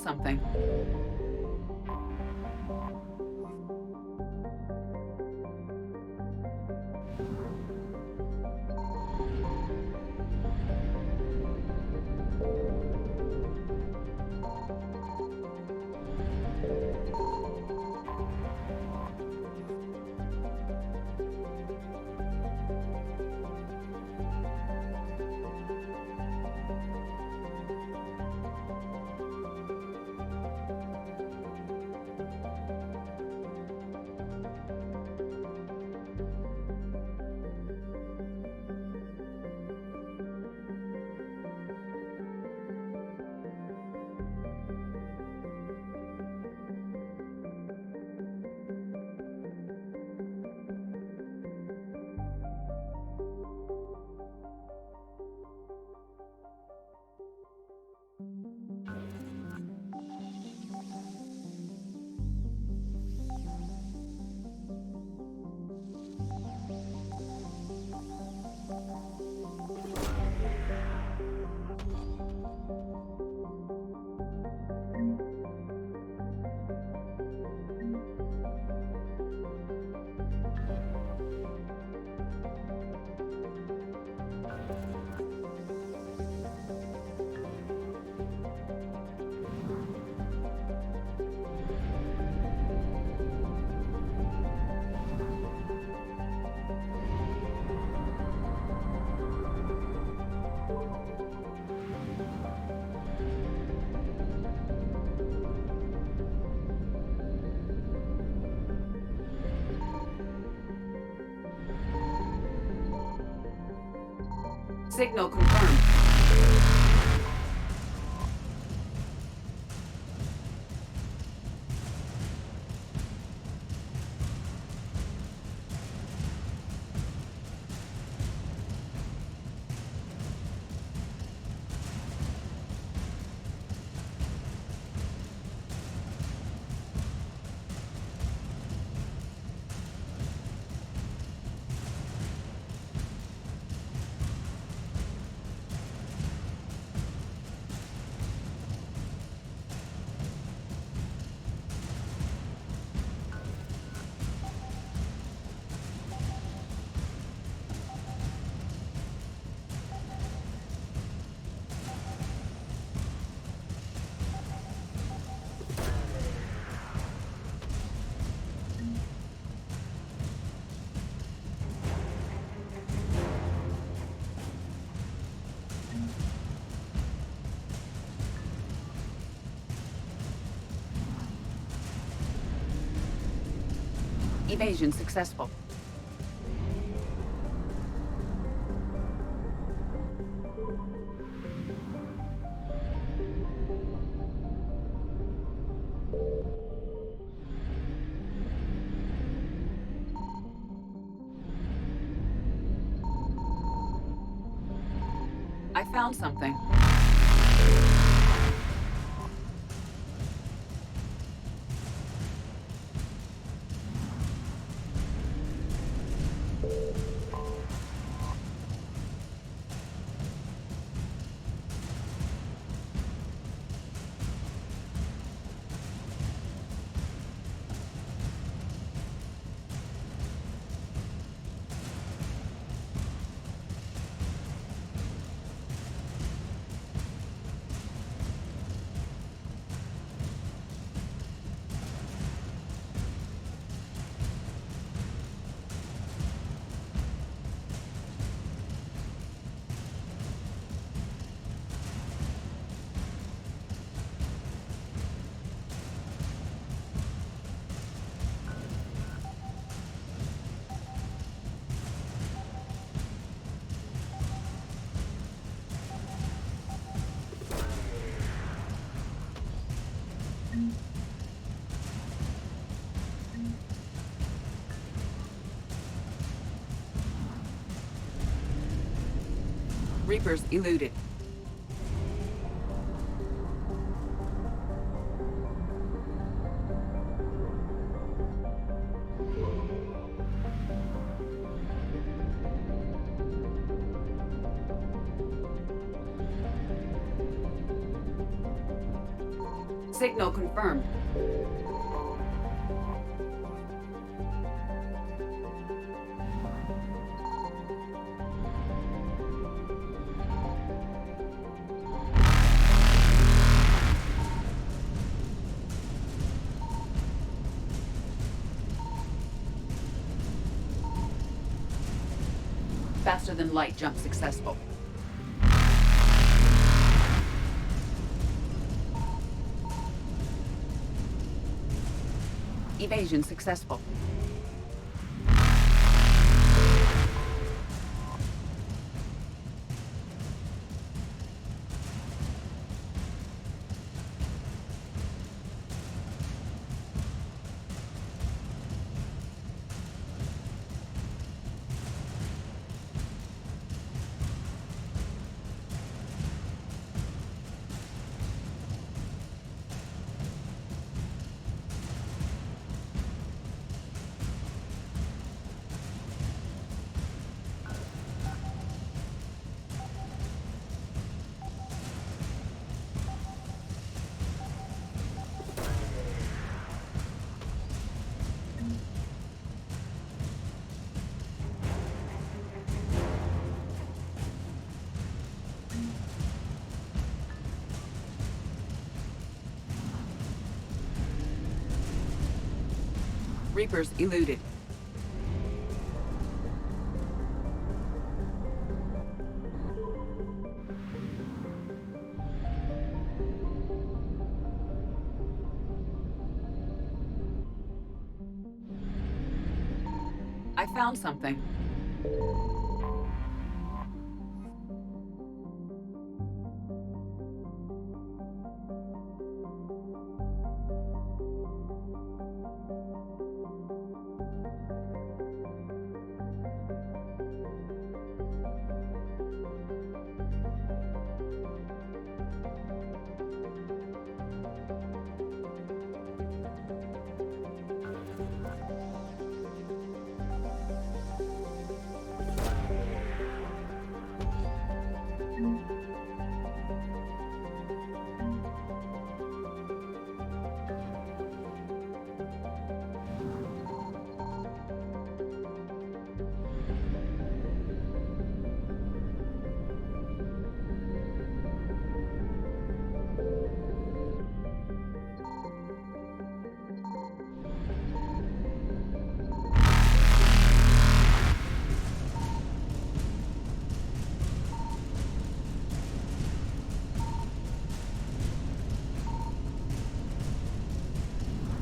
something. Signal confirmed. Evasion successful. I found something. Reapers eluded. Signal confirmed. Faster than light jump successful. Evasion successful. Reapers eluded. I found something.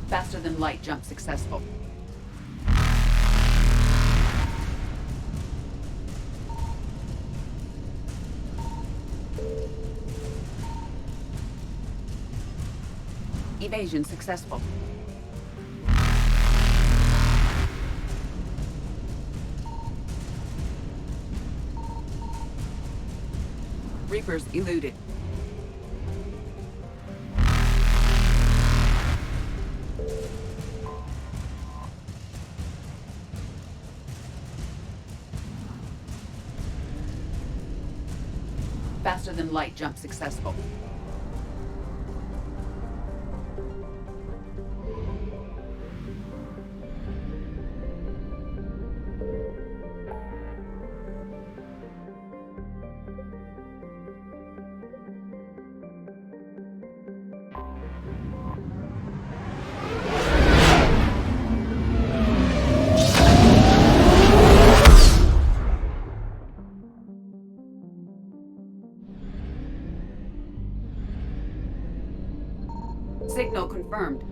Faster than light jump successful. Evasion successful. Reapers eluded. Faster than light jump successful. Signal confirmed.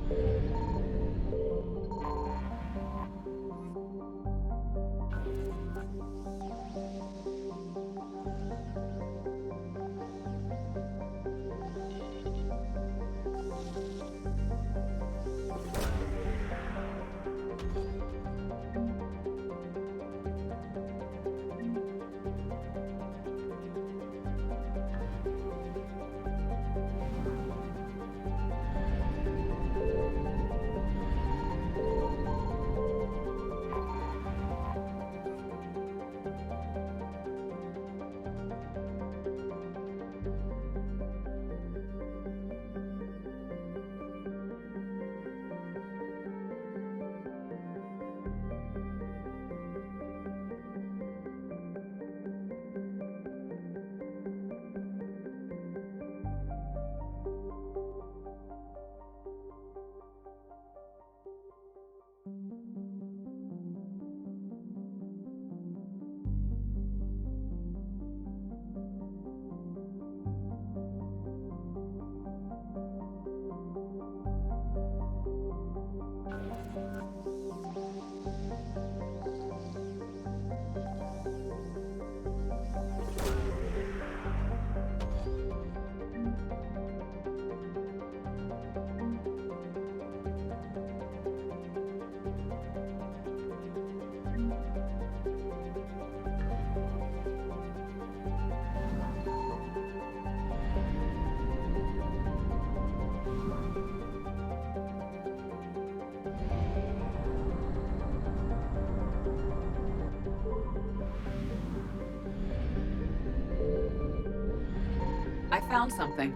found something.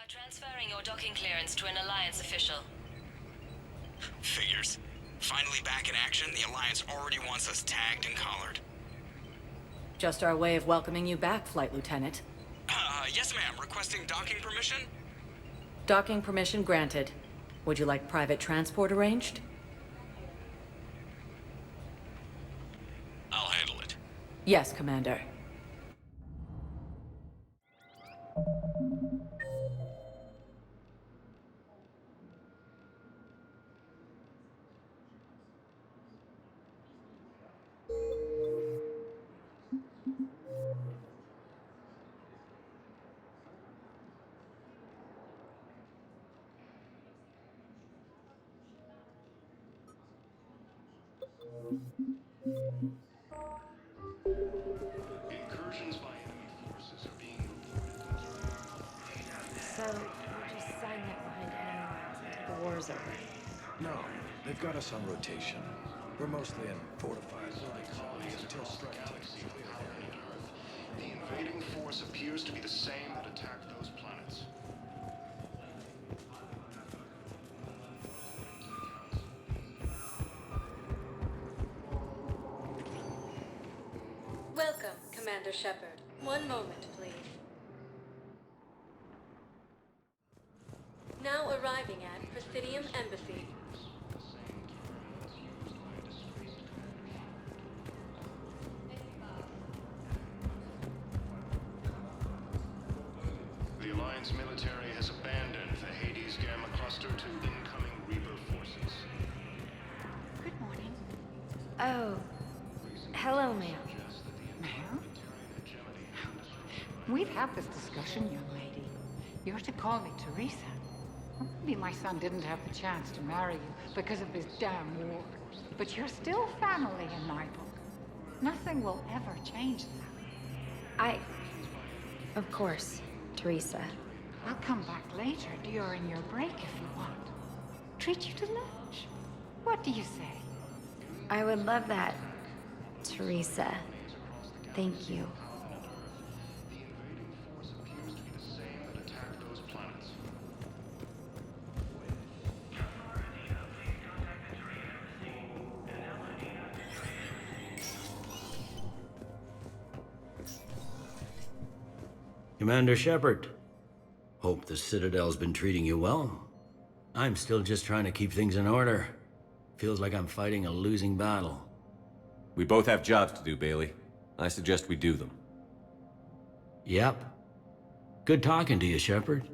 Transferring your docking clearance to an Alliance official. Figures. Finally back in action, the Alliance already wants us tagged and collared. Just our way of welcoming you back, Flight Lieutenant. Yes ma'am. Requesting docking permission? Docking permission granted. Would you like private transport arranged? I'll handle it. Yes, Commander. Incursions by enemy forces are being reported. So, we'll just sign that behind enemy lines until the war's over. No, they've got us on rotation. We're mostly in fortified buildings until strike teams. The invading force appears to be the same that attacked those planets. Welcome, Commander Shepard. One moment, please. Now arriving at Presidium Embassy. The Alliance military has abandoned the Hades Gamma Cluster to incoming Reaper forces. Good morning. Oh. Hello, ma'am. Ma'am? We've had this discussion, young lady. You're to call me Teresa. Maybe my son didn't have the chance to marry you because of this damn war. But you're still family in my book. Nothing will ever change that. Of course, Teresa. I'll come back later during your break if you want. Treat you to lunch. What do you say? I would love that, Teresa. Thank you. Commander Shepard. Hope the Citadel's been treating you well. I'm still just trying to keep things in order. Feels like I'm fighting a losing battle. We both have jobs to do, Bailey. I suggest we do them. Yep. Good talking to you, Shepard.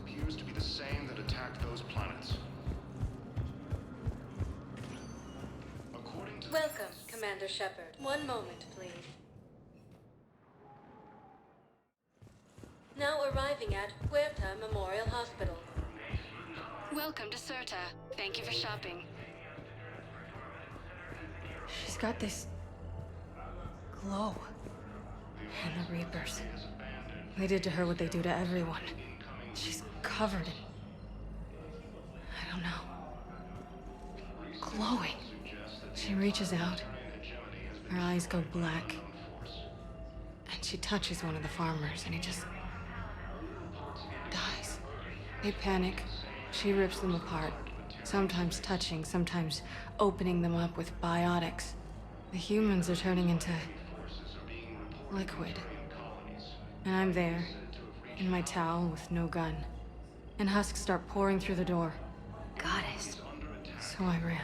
Appears to be the same that attacked those planets. Welcome, Commander Shepard. One moment, please. Now arriving at Huerta Memorial Hospital. Welcome to Certa. Thank you for shopping. She's got this glow. And the Reapers. They did to her what they do to everyone. She's covered in... I don't know. Glowing. She reaches out. Her eyes go black. And she touches one of the farmers, and he just... dies. They panic. She rips them apart. Sometimes touching, sometimes opening them up with biotics. The humans are turning into... liquid. And I'm there, in my towel with no gun. And husks start pouring through the door. Goddess. So I ran.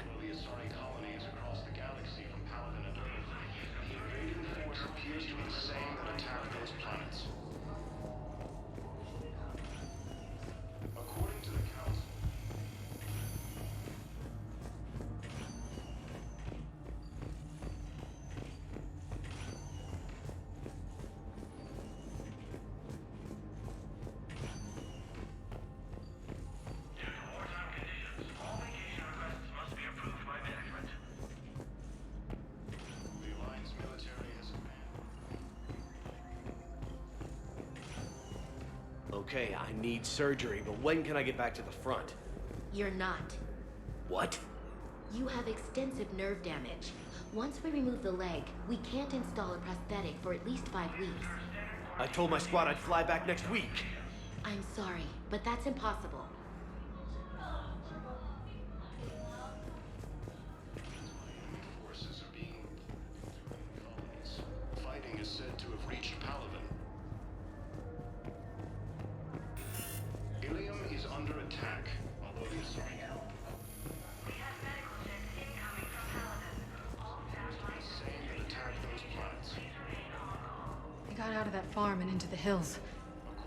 Okay, I need surgery, but when can I get back to the front? You're not. What? You have extensive nerve damage. Once we remove the leg, we can't install a prosthetic for at least 5 weeks. I told my squad I'd fly back next week. I'm sorry, but that's impossible. Forces are being colonies. Fighting is said to have reached Paladin. Ilium is under attack, although the Asari help. We have medical ships incoming from Paladin. All the same that attacked those planets. I got out of that farm and into the hills.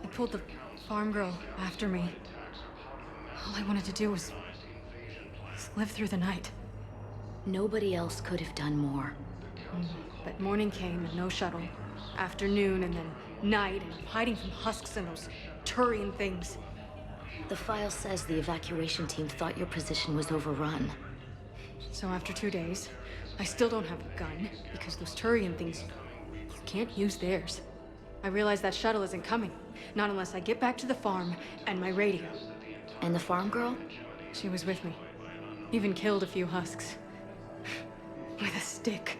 I pulled the farm girl after me. All I wanted to do was live through the night. Nobody else could have done more. But morning came and no shuttle. Afternoon and then night, and I'm hiding from husks and those Turian things. The file says the evacuation team thought your position was overrun. So after 2 days, I still don't have a gun, because those Turian things, you can't use theirs. I realize that shuttle isn't coming. Not unless I get back to the farm and my radio. And the farm girl? She was with me. Even killed a few husks. With a stick.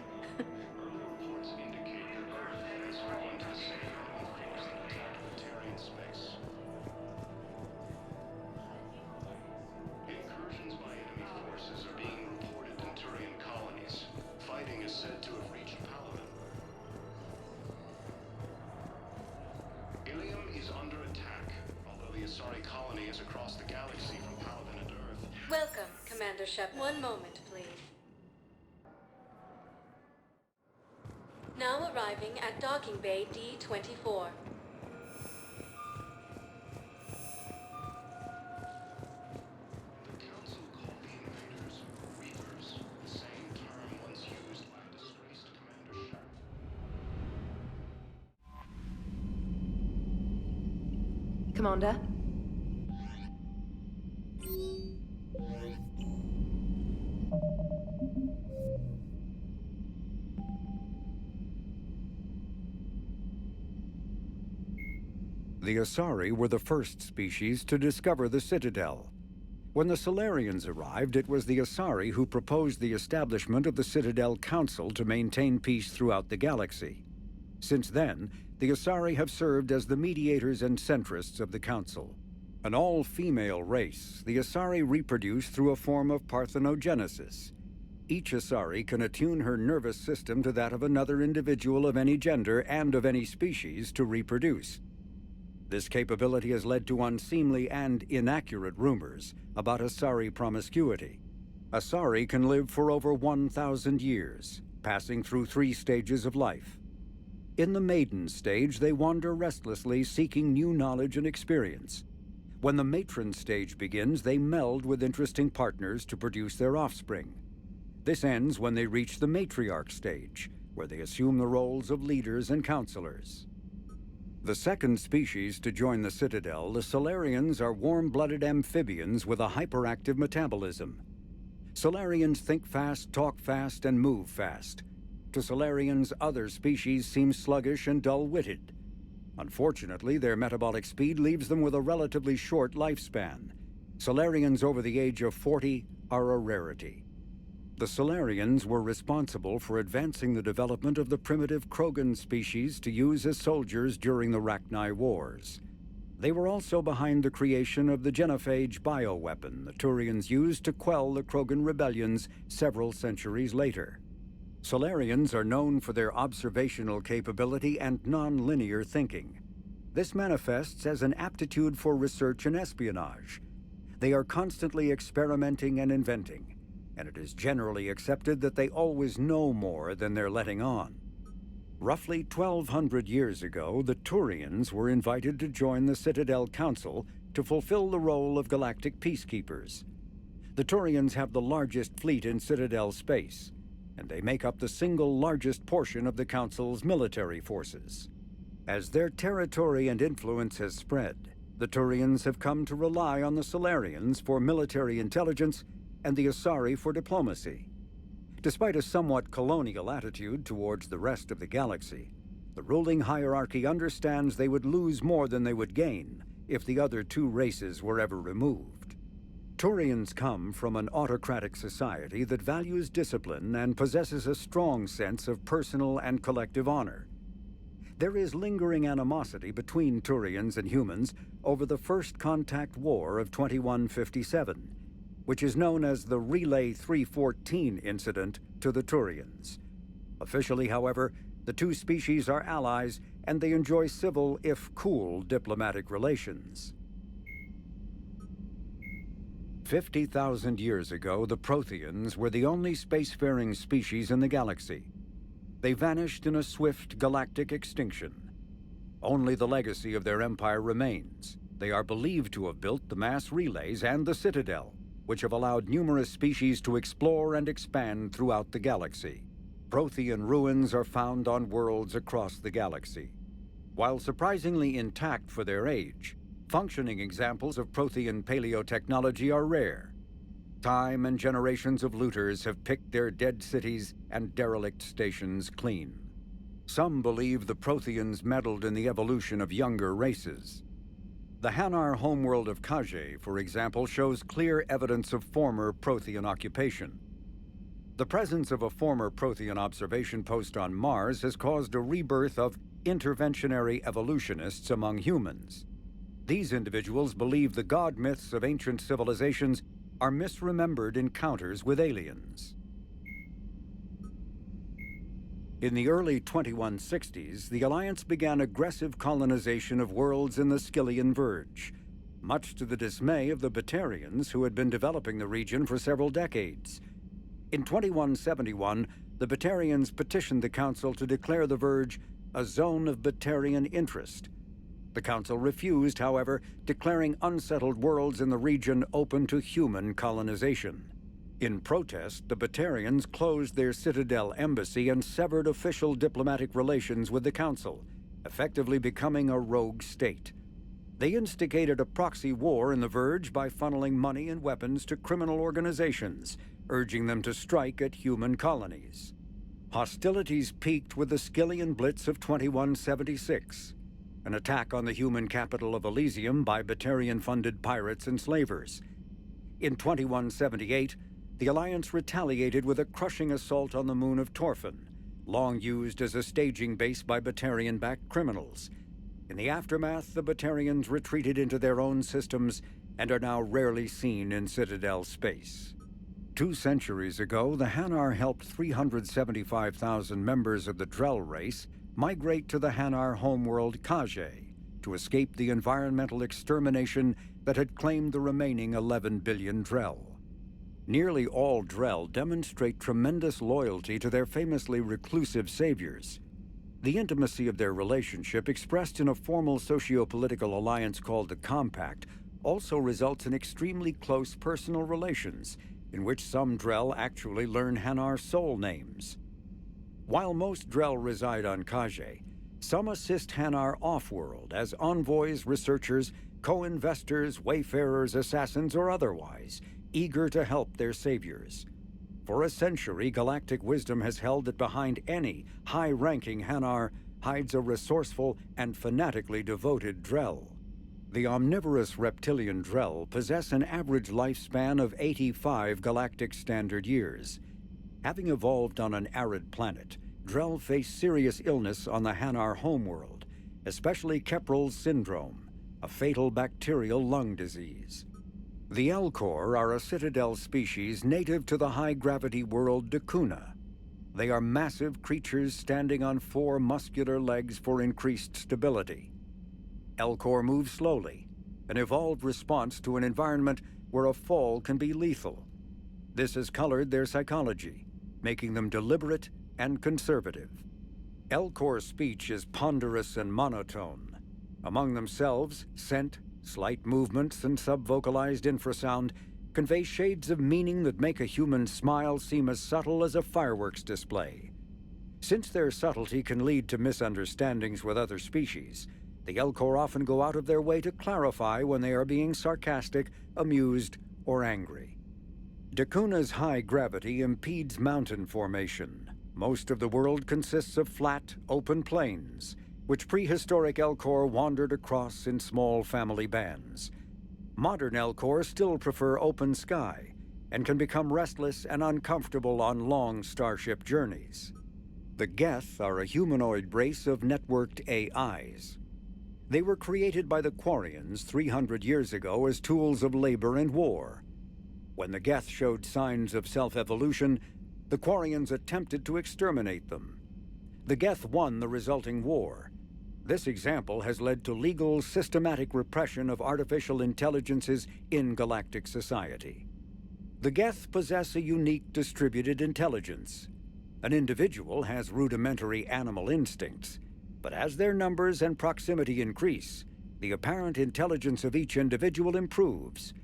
Incursions by enemy forces are being reported in Turian colonies. Fighting is said to have reached Paladin. Ilium is under attack, although the Asari colony is across the galaxy from Paladin and Earth. Welcome, Commander Shepard. One moment, please. Now arriving at Docking Bay D-24. The Council called the invaders Reapers, the same term once used by disgraced Commander Shepard. Commander? The Asari were the first species to discover the Citadel. When the Solarians arrived, it was the Asari who proposed the establishment of the Citadel Council to maintain peace throughout the galaxy. Since then, the Asari have served as the mediators and centrists of the Council. An all-female race, the Asari reproduce through a form of parthenogenesis. each Asari can attune her nervous system to that of another individual of any gender and of any species to reproduce. This capability has led to unseemly and inaccurate rumors about Asari promiscuity. Asari can live for over 1,000 years, passing through 3 stages of life. In the maiden stage, they wander restlessly, seeking new knowledge and experience. When the matron stage begins, they meld with interesting partners to produce their offspring. This ends when they reach the matriarch stage, where they assume the roles of leaders and counselors. The second species to join the Citadel, the Solarians, are warm-blooded amphibians with a hyperactive metabolism. Solarians think fast, talk fast, and move fast. To Solarians, other species seem sluggish and dull-witted. Unfortunately, their metabolic speed leaves them with a relatively short lifespan. Solarians over the age of 40 are a rarity. The Solarians were responsible for advancing the development of the primitive Krogan species to use as soldiers during the Rachni Wars. They were also behind the creation of the genophage bioweapon the Turians used to quell the Krogan rebellions several centuries later. Solarians are known for their observational capability and non-linear thinking. This manifests as an aptitude for research and espionage. They are constantly experimenting and inventing, and it is generally accepted that they always know more than they're letting on. Roughly 1,200 years ago, the Turians were invited to join the Citadel Council to fulfill the role of galactic peacekeepers. The Turians have the largest fleet in Citadel space, and they make up the single largest portion of the Council's military forces. As their territory and influence has spread, the Turians have come to rely on the Solarians for military intelligence and the Asari for diplomacy. Despite a somewhat colonial attitude towards the rest of the galaxy, the ruling hierarchy understands they would lose more than they would gain if the other 2 races were ever removed. Turians come from an autocratic society that values discipline and possesses a strong sense of personal and collective honor. There is lingering animosity between Turians and humans over the First Contact War of 2157, which is known as the Relay 314 incident to the Turians. Officially, however, the 2 species are allies, and they enjoy civil, if cool, diplomatic relations. 50,000 years ago, the Protheans were the only spacefaring species in the galaxy. They vanished in a swift galactic extinction. Only the legacy of their empire remains. They are believed to have built the mass relays and the Citadel, which have allowed numerous species to explore and expand throughout the galaxy. Prothean ruins are found on worlds across the galaxy. While surprisingly intact for their age, functioning examples of Prothean paleotechnology are rare. Time and generations of looters have picked their dead cities and derelict stations clean. Some believe the Protheans meddled in the evolution of younger races. The Hanar homeworld of Kage, for example, shows clear evidence of former Prothean occupation. The presence of a former Prothean observation post on Mars has caused a rebirth of interventionary evolutionists among humans. These individuals believe the god myths of ancient civilizations are misremembered encounters with aliens. In the early 2160s, the Alliance began aggressive colonization of worlds in the Skyllian Verge, much to the dismay of the Batarians, who had been developing the region for several decades. In 2171, the Batarians petitioned the Council to declare the Verge a zone of Batarian interest. The Council refused, however, declaring unsettled worlds in the region open to human colonization. In protest, the Batarians closed their Citadel embassy and severed official diplomatic relations with the Council, effectively becoming a rogue state. They instigated a proxy war in the Verge by funneling money and weapons to criminal organizations, urging them to strike at human colonies. Hostilities peaked with the Skyllian Blitz of 2176, an attack on the human capital of Elysium by Batarian-funded pirates and slavers. In 2178, the Alliance retaliated with a crushing assault on the moon of Torfan, long used as a staging base by Batarian-backed criminals. In the aftermath, the Batarians retreated into their own systems and are now rarely seen in Citadel space. 2 centuries ago, the Hanar helped 375,000 members of the Drell race migrate to the Hanar homeworld Kage to escape the environmental extermination that had claimed the remaining 11 billion Drell. Nearly all Drell demonstrate tremendous loyalty to their famously reclusive saviors. The intimacy of their relationship, expressed in a formal socio-political alliance called the Compact, also results in extremely close personal relations, in which some Drell actually learn Hanar soul names. While most Drell reside on Kage, some assist Hanar off-world as envoys, researchers, co-investors, wayfarers, assassins, or otherwise, eager to help their saviors. For a century, galactic wisdom has held that behind any high-ranking Hanar hides a resourceful and fanatically devoted Drell. The omnivorous reptilian Drell possess an average lifespan of 85 galactic standard years. Having evolved on an arid planet, Drell face serious illness on the Hanar homeworld, especially Kepral's syndrome, a fatal bacterial lung disease. The Elcor are a citadel species native to the high-gravity world Dakuna. They are massive creatures standing on 4 muscular legs for increased stability. Elcor move slowly, an evolved response to an environment where a fall can be lethal. This has colored their psychology, making them deliberate and conservative. Elcor's speech is ponderous and monotone. Among themselves, scent, slight movements, and subvocalized infrasound convey shades of meaning that make a human smile seem as subtle as a fireworks display. Since their subtlety can lead to misunderstandings with other species, the Elcor often go out of their way to clarify when they are being sarcastic, amused, or angry. Dakuna's high gravity impedes mountain formation. Most of the world consists of flat, open plains, which prehistoric Elcor wandered across in small family bands. Modern Elcor still prefer open sky, and can become restless and uncomfortable on long starship journeys. The Geth are a humanoid race of networked AIs. They were created by the Quarians 300 years ago as tools of labor and war. When the Geth showed signs of self-evolution, the Quarians attempted to exterminate them. The Geth won the resulting war. This example has led to legal, systematic repression of artificial intelligences in galactic society. The Geth possess a unique distributed intelligence. An individual has rudimentary animal instincts, but as their numbers and proximity increase, the apparent intelligence of each individual improves.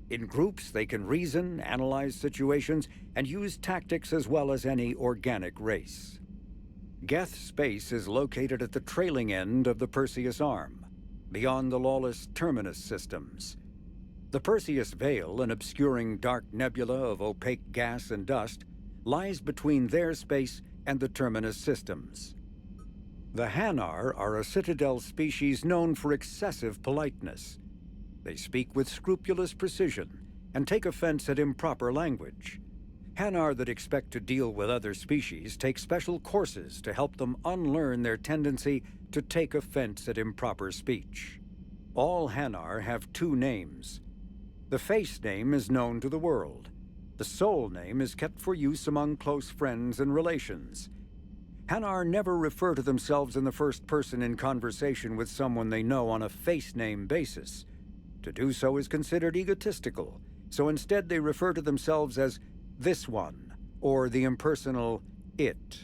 In groups, they can reason, analyze situations, and use tactics as well as any organic race. Geth space is located at the trailing end of the Perseus Arm, beyond the lawless Terminus systems. The Perseus Veil, an obscuring dark nebula of opaque gas and dust, lies between their space and the Terminus systems. The Hanar are a citadel species known for excessive politeness. They speak with scrupulous precision and take offense at improper language. Hanar that expect to deal with other species take special courses to help them unlearn their tendency to take offense at improper speech. All Hanar have 2 names. The face name is known to the world. The soul name is kept for use among close friends and relations. Hanar never refer to themselves in the first person in conversation with someone they know on a face name basis. To do so is considered egotistical, so instead they refer to themselves as this one, or the impersonal it.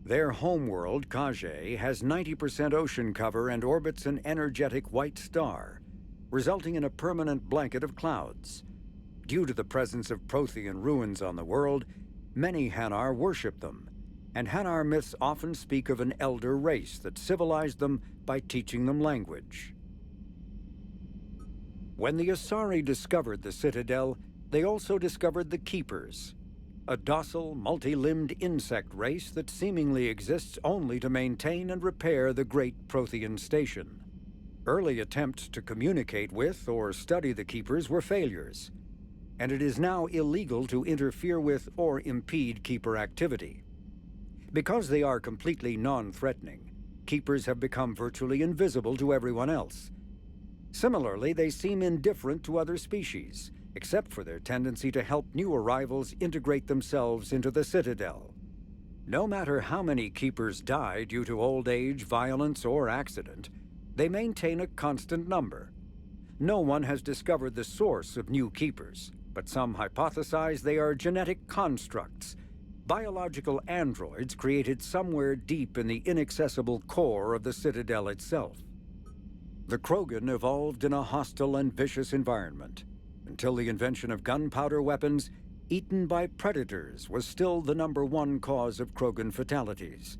Their homeworld, Kage, has 90% ocean cover and orbits an energetic white star, resulting in a permanent blanket of clouds. Due to the presence of Prothean ruins on the world, many Hanar worship them, and Hanar myths often speak of an elder race that civilized them by teaching them language. When the Asari discovered the Citadel, they also discovered the Keepers, a docile, multi-limbed insect race that seemingly exists only to maintain and repair the Great Prothean Station. Early attempts to communicate with or study the Keepers were failures, and it is now illegal to interfere with or impede Keeper activity. Because they are completely non-threatening, Keepers have become virtually invisible to everyone else. Similarly, they seem indifferent to other species, except for their tendency to help new arrivals integrate themselves into the Citadel. No matter how many Keepers die due to old age, violence, or accident, they maintain a constant number. No one has discovered the source of new Keepers, but some hypothesize they are genetic constructs, biological androids created somewhere deep in the inaccessible core of the Citadel itself. The Krogan evolved in a hostile and vicious environment. Until the invention of gunpowder weapons, eaten by predators was still the #1 cause of Krogan fatalities.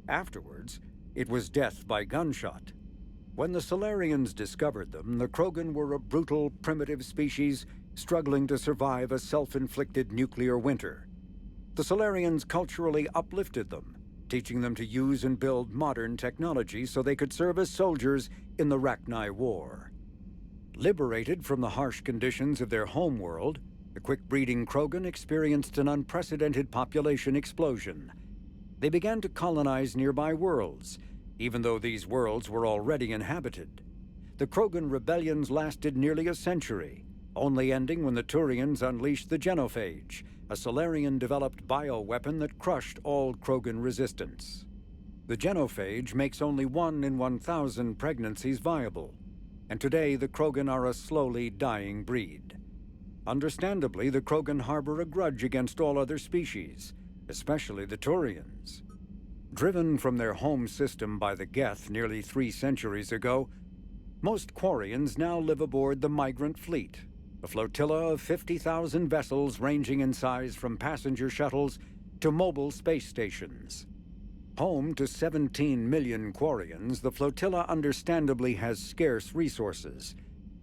Afterwards, it was death by gunshot. When the Solarians discovered them, the Krogan were a brutal, primitive species struggling to survive a self-inflicted nuclear winter. The Solarians culturally uplifted them, teaching them to use and build modern technology so they could serve as soldiers in the Rachni War. Liberated from the harsh conditions of their homeworld, the quick-breeding Krogan experienced an unprecedented population explosion. They began to colonize nearby worlds, even though these worlds were already inhabited. The Krogan rebellions lasted nearly a century, only ending when the Turians unleashed the Genophage, a Solarian-developed bioweapon that crushed all Krogan resistance. The Genophage makes only 1 in 1,000 pregnancies viable, and today the Krogan are a slowly dying breed. Understandably, the Krogan harbor a grudge against all other species, especially the Turians. Driven from their home system by the Geth nearly 3 centuries ago, most Quarians now live aboard the Migrant Fleet, a flotilla of 50,000 vessels ranging in size from passenger shuttles to mobile space stations. Home to 17 million Quarians, the flotilla understandably has scarce resources.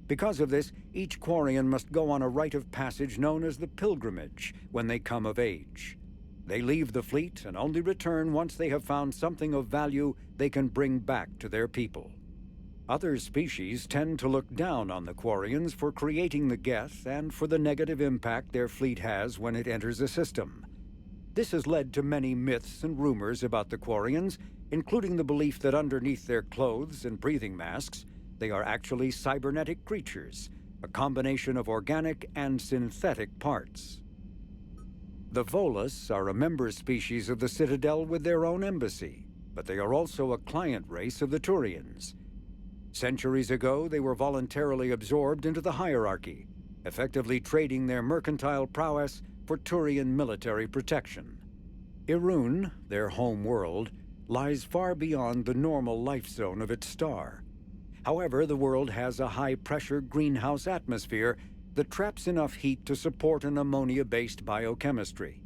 Because of this, each Quarian must go on a rite of passage known as the Pilgrimage when they come of age. They leave the fleet and only return once they have found something of value they can bring back to their people. Other species tend to look down on the Quarians for creating the Geth and for the negative impact their fleet has when it enters a system. This has led to many myths and rumors about the Quarians, including the belief that underneath their clothes and breathing masks, they are actually cybernetic creatures, a combination of organic and synthetic parts. The Volus are a member species of the Citadel with their own embassy, but they are also a client race of the Turians. Centuries ago, they were voluntarily absorbed into the hierarchy, effectively trading their mercantile prowess for Turian military protection. Irun, their home world, lies far beyond the normal life zone of its star. However, the world has a high-pressure greenhouse atmosphere that traps enough heat to support an ammonia-based biochemistry.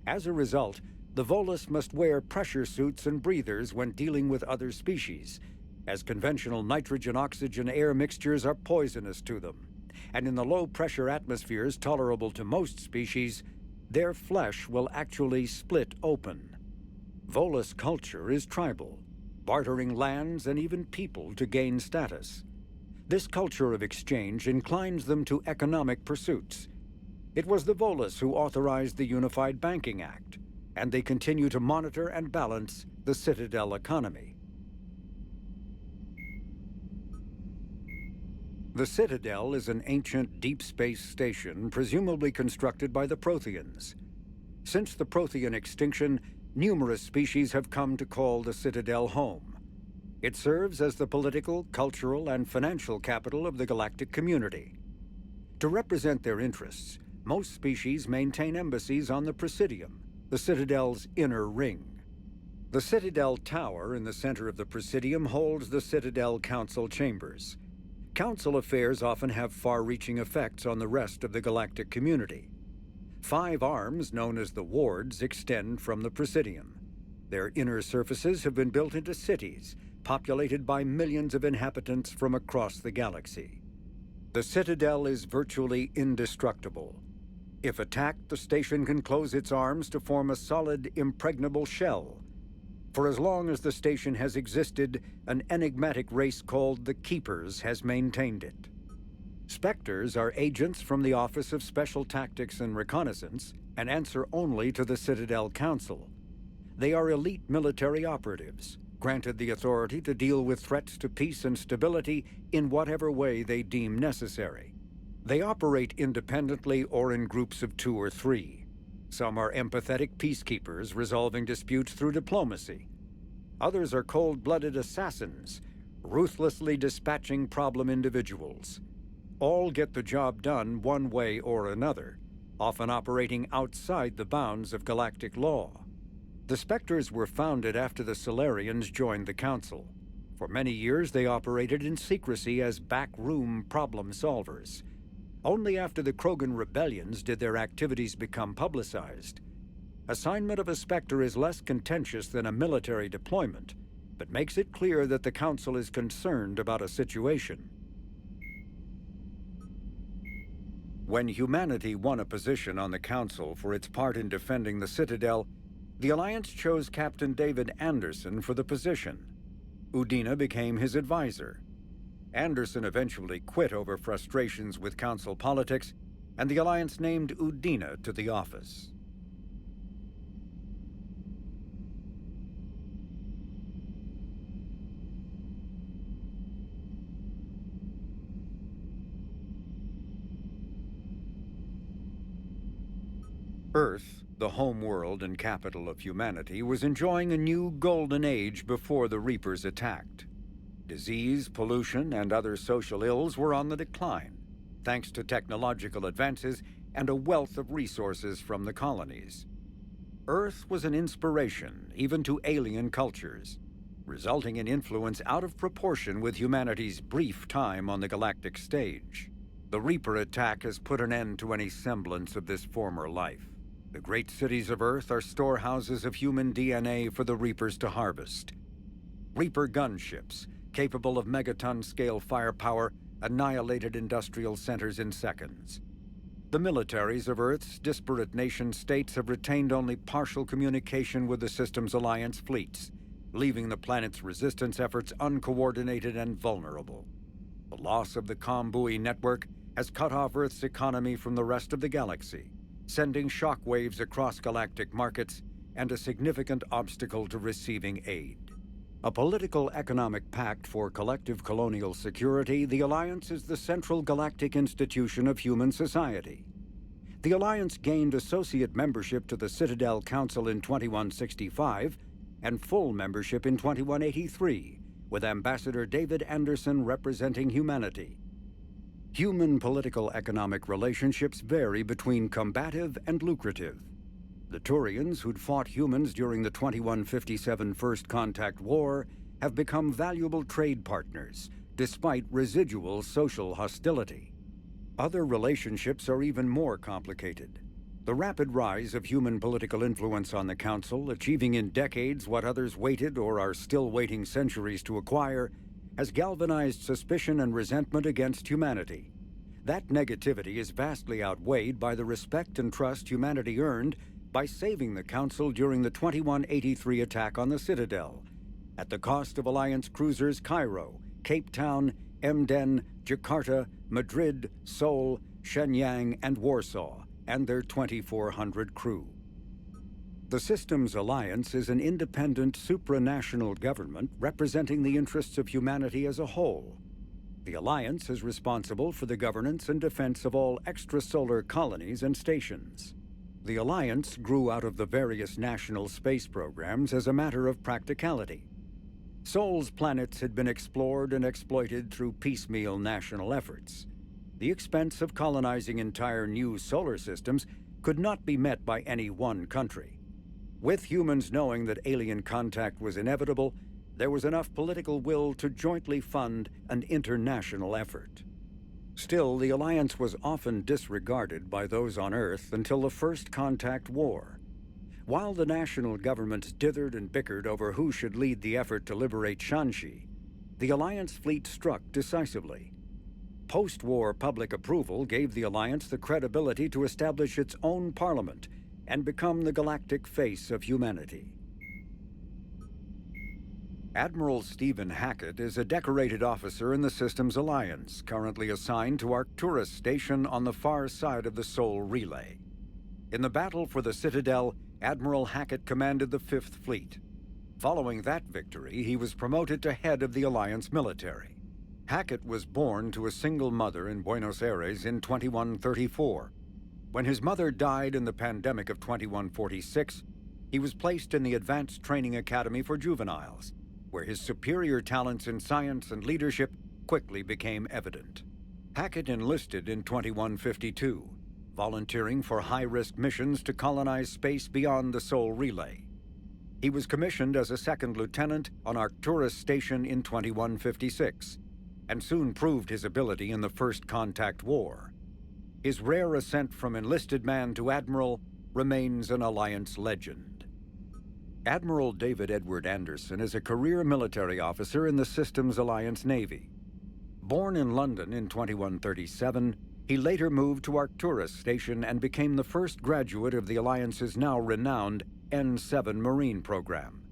As a result, the Volus must wear pressure suits and breathers when dealing with other species, as conventional nitrogen-oxygen air mixtures are poisonous to them, and in the low-pressure atmospheres tolerable to most species, their flesh will actually split open. Volus culture is tribal, bartering lands and even people to gain status. This culture of exchange inclines them to economic pursuits. It was the Volus who authorized the Unified Banking Act, and they continue to monitor and balance the Citadel economy. The Citadel is an ancient deep space station presumably constructed by the Protheans. Since the Prothean extinction, numerous species have come to call the Citadel home. It serves as the political, cultural, and financial capital of the galactic community. To represent their interests, most species maintain embassies on the Presidium, the Citadel's inner ring. The Citadel Tower in the center of the Presidium holds the Citadel Council chambers. Council affairs often have far-reaching effects on the rest of the galactic community. 5 arms, known as the Wards, extend from the Presidium. Their inner surfaces have been built into cities, populated by millions of inhabitants from across the galaxy. The Citadel is virtually indestructible. If attacked, the station can close its arms to form a solid, impregnable shell. For as long as the station has existed, an enigmatic race called the Keepers has maintained it. Spectres are agents from the Office of Special Tactics and Reconnaissance and answer only to the Citadel Council. They are elite military operatives, granted the authority to deal with threats to peace and stability in whatever way they deem necessary. They operate independently or in groups of 2 or 3. Some are empathetic peacekeepers resolving disputes through diplomacy. Others are cold-blooded assassins, ruthlessly dispatching problem individuals. All get the job done one way or another, often operating outside the bounds of galactic law. The Spectres were founded after the Solarians joined the Council. For many years, they operated in secrecy as backroom problem solvers. Only after the Krogan rebellions did their activities become publicized. Assignment of a Spectre is less contentious than a military deployment, but makes it clear that the Council is concerned about a situation. When humanity won a position on the Council for its part in defending the Citadel, the Alliance chose Captain David Anderson for the position. Udina became his advisor. Anderson eventually quit over frustrations with Council politics, and the Alliance named Udina to the office. Earth, the home world and capital of humanity, was enjoying a new golden age before the Reapers attacked. Disease, pollution, and other social ills were on the decline, thanks to technological advances and a wealth of resources from the colonies. Earth was an inspiration even to alien cultures, resulting in influence out of proportion with humanity's brief time on the galactic stage. The Reaper attack has put an end to any semblance of this former life. The great cities of Earth are storehouses of human DNA for the Reapers to harvest. Reaper gunships, capable of megaton-scale firepower, annihilated industrial centers in seconds. The militaries of Earth's disparate nation-states have retained only partial communication with the system's alliance fleets, leaving the planet's resistance efforts uncoordinated and vulnerable. The loss of the comm buoy network has cut off Earth's economy from the rest of the galaxy, sending shockwaves across galactic markets and a significant obstacle to receiving aid. A political economic pact for collective colonial security, the Alliance is the central galactic institution of human society. The Alliance gained associate membership to the Citadel Council in 2165 and full membership in 2183, with Ambassador David Anderson representing humanity. Human political-economic relationships vary between combative and lucrative. The Turians, who'd fought humans during the 2157 First Contact War, have become valuable trade partners, despite residual social hostility. Other relationships are even more complicated. The rapid rise of human political influence on the Council, achieving in decades what others waited or are still waiting centuries to acquire, has galvanized suspicion and resentment against humanity. That negativity is vastly outweighed by the respect and trust humanity earned by saving the Council during the 2183 attack on the Citadel, at the cost of Alliance cruisers Cairo, Cape Town, Emden, Jakarta, Madrid, Seoul, Shenyang, and Warsaw, and their 2,400 crew. The system's alliance is an independent supranational government representing the interests of humanity as a whole. The alliance is responsible for the governance and defense of all extrasolar colonies and stations. The alliance grew out of the various national space programs as a matter of practicality. Sol's planets had been explored and exploited through piecemeal national efforts. The expense of colonizing entire new solar systems could not be met by any one country. With humans knowing that alien contact was inevitable, there was enough political will to jointly fund an international effort. Still, the Alliance was often disregarded by those on Earth until the First Contact War. While the national governments dithered and bickered over who should lead the effort to liberate Shanxi, the Alliance fleet struck decisively. Post-war public approval gave the Alliance the credibility to establish its own parliament and become the galactic face of humanity. Admiral Stephen Hackett is a decorated officer in the system's alliance, currently assigned to Arcturus Station on the far side of the Sol Relay. In the battle for the Citadel, Admiral Hackett commanded the Fifth Fleet. Following that victory, he was promoted to head of the Alliance military. Hackett was born to a single mother in Buenos Aires in 2134. When his mother died in the pandemic of 2146, he was placed in the Advanced Training Academy for Juveniles, where his superior talents in science and leadership quickly became evident. Hackett enlisted in 2152, volunteering for high-risk missions to colonize space beyond the Sol Relay. He was commissioned as a second lieutenant on Arcturus Station in 2156, and soon proved his ability in the First Contact War. His rare ascent from enlisted man to admiral remains an Alliance legend. Admiral David Edward Anderson is a career military officer in the Systems Alliance Navy. Born in London in 2137, he later moved to Arcturus Station and became the first graduate of the Alliance's now renowned N-7 Marine program.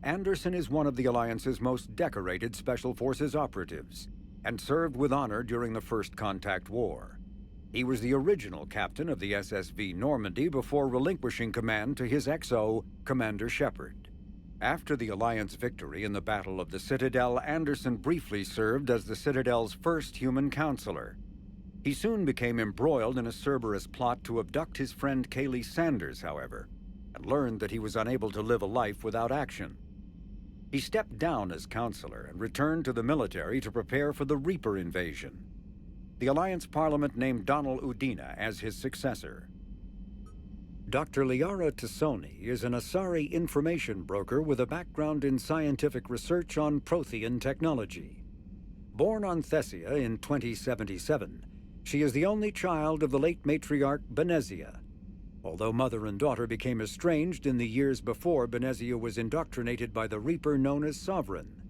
Anderson is one of the Alliance's most decorated Special Forces operatives and served with honor during the First Contact War. He was the original captain of the SSV Normandy before relinquishing command to his XO, Commander Shepard. After the Alliance victory in the Battle of the Citadel, Anderson briefly served as the Citadel's first human counselor. He soon became embroiled in a Cerberus plot to abduct his friend Kaylee Sanders, however, and learned that he was unable to live a life without action. He stepped down as counselor and returned to the military to prepare for the Reaper invasion. The Alliance Parliament named Donald Udina as his successor. Dr. Liara Tassoni is an Asari information broker with a background in scientific research on Prothean technology. Born on Thessia in 2077, she is the only child of the late matriarch Benezia. Although mother and daughter became estranged in the years before Benezia was indoctrinated by the Reaper known as Sovereign.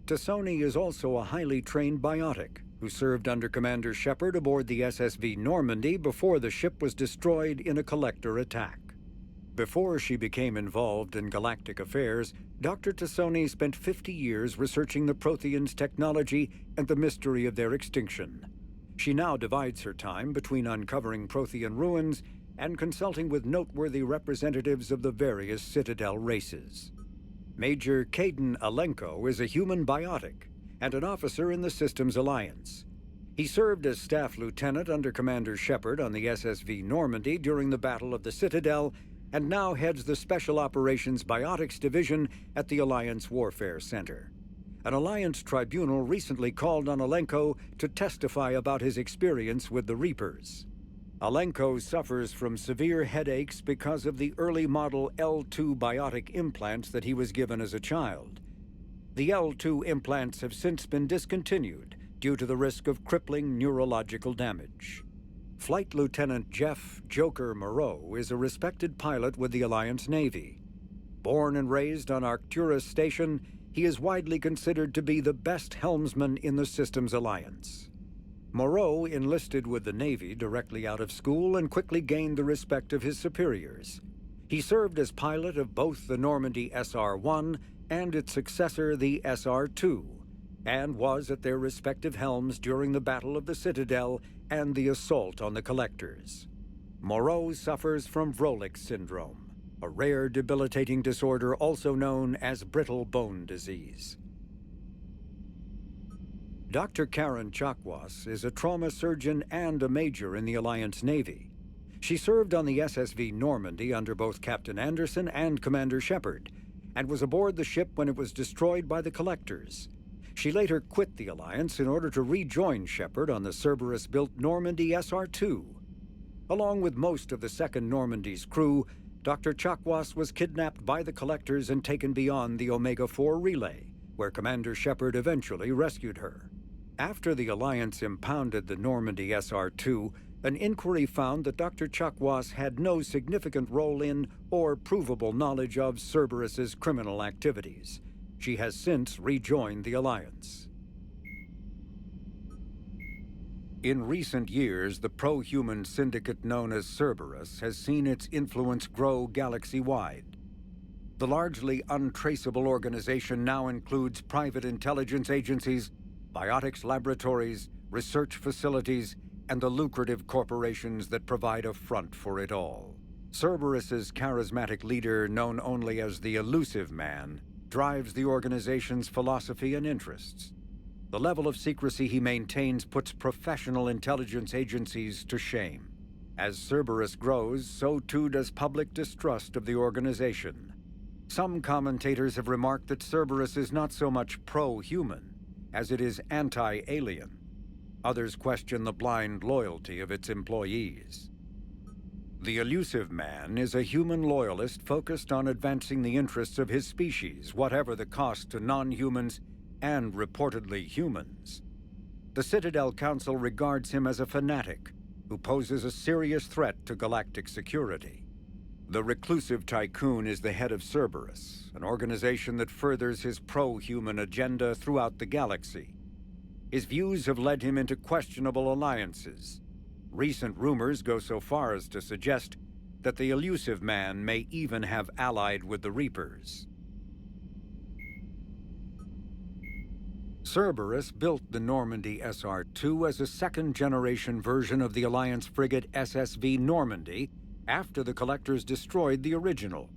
Tassoni is also a highly trained biotic who served under Commander Shepard aboard the SSV Normandy before the ship was destroyed in a collector attack. Before she became involved in galactic affairs, Dr. Tassoni spent 50 years researching the Protheans' technology and the mystery of their extinction. She now divides her time between uncovering Prothean ruins and consulting with noteworthy representatives of the various Citadel races. Major Caden Alenko is a human biotic and an officer in the Systems Alliance. He served as staff lieutenant under Commander Shepard on the SSV Normandy during the Battle of the Citadel, and now heads the Special Operations Biotics Division at the Alliance Warfare Center. An Alliance tribunal recently called on Alenko to testify about his experience with the Reapers. Alenko suffers from severe headaches because of the early model L2 biotic implants that he was given as a child. The L2 implants have since been discontinued due to the risk of crippling neurological damage. Flight Lieutenant Jeff Joker Moreau is a respected pilot with the Alliance Navy. Born and raised on Arcturus Station, he is widely considered to be the best helmsman in the Systems Alliance. Moreau enlisted with the Navy directly out of school and quickly gained the respect of his superiors. He served as pilot of both the Normandy SR-1 and its successor, the SR-2, and was at their respective helms during the Battle of the Citadel and the assault on the Collectors. Moreau suffers from Vrolik syndrome, a rare debilitating disorder also known as brittle bone disease. Dr. Karen Chakwas is a trauma surgeon and a major in the Alliance Navy. She served on the SSV Normandy under both Captain Anderson and Commander Shepard, and was aboard the ship when it was destroyed by the Collectors. She later quit the Alliance in order to rejoin Shepard on the Cerberus-built Normandy SR-2. Along with most of the Second Normandy's crew, Dr. Chakwas was kidnapped by the Collectors and taken beyond the Omega-4 relay, where Commander Shepard eventually rescued her. After the Alliance impounded the Normandy SR-2, an inquiry found that Dr. Chakwas had no significant role in or provable knowledge of Cerberus's criminal activities. She has since rejoined the Alliance. In recent years, the pro-human syndicate known as Cerberus has seen its influence grow galaxy-wide. The largely untraceable organization now includes private intelligence agencies, biotics laboratories, research facilities, and the lucrative corporations that provide a front for it all. Cerberus's charismatic leader, known only as the Elusive Man, drives the organization's philosophy and interests. The level of secrecy he maintains puts professional intelligence agencies to shame. As Cerberus grows, so too does public distrust of the organization. Some commentators have remarked that Cerberus is not so much pro-human as it is anti-alien. Others question the blind loyalty of its employees. The Elusive Man is a human loyalist focused on advancing the interests of his species, whatever the cost to non-humans and reportedly humans. The Citadel Council regards him as a fanatic who poses a serious threat to galactic security. The reclusive tycoon is the head of Cerberus, an organization that furthers his pro-human agenda throughout the galaxy. His views have led him into questionable alliances. Recent rumors go so far as to suggest that the Elusive Man may even have allied with the Reapers. Cerberus built the Normandy SR-2 as a second-generation version of the Alliance frigate SSV Normandy after the Collectors destroyed the original.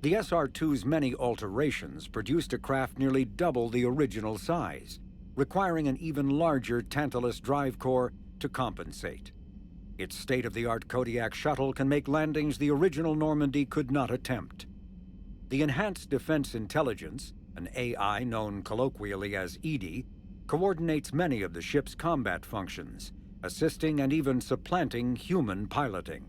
The SR-2's many alterations produced a craft nearly double the original size, requiring an even larger Tantalus drive core to compensate. Its state-of-the-art Kodiak shuttle can make landings the original Normandy could not attempt. The Enhanced Defense Intelligence, an AI known colloquially as EDI, coordinates many of the ship's combat functions, assisting and even supplanting human piloting.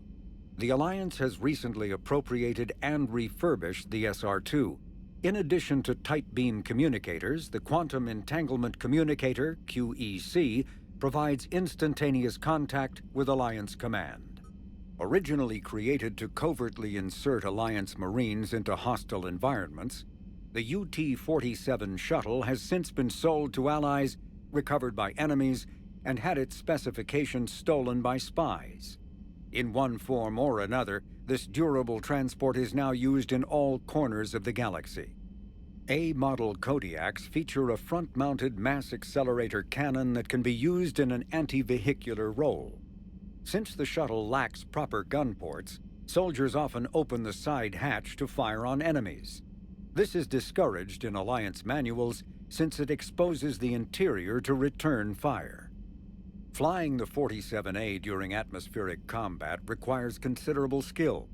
The Alliance has recently appropriated and refurbished the SR-2. In addition to tight beam communicators, the Quantum Entanglement Communicator, QEC, provides instantaneous contact with Alliance Command. Originally created to covertly insert Alliance Marines into hostile environments, the UT-47 shuttle has since been sold to allies, recovered by enemies, and had its specifications stolen by spies. In one form or another, this durable transport is now used in all corners of the galaxy. A-model Kodiaks feature a front-mounted mass accelerator cannon that can be used in an anti-vehicular role. Since the shuttle lacks proper gun ports, soldiers often open the side hatch to fire on enemies. This is discouraged in Alliance manuals since it exposes the interior to return fire. Flying the 47A during atmospheric combat requires considerable skill.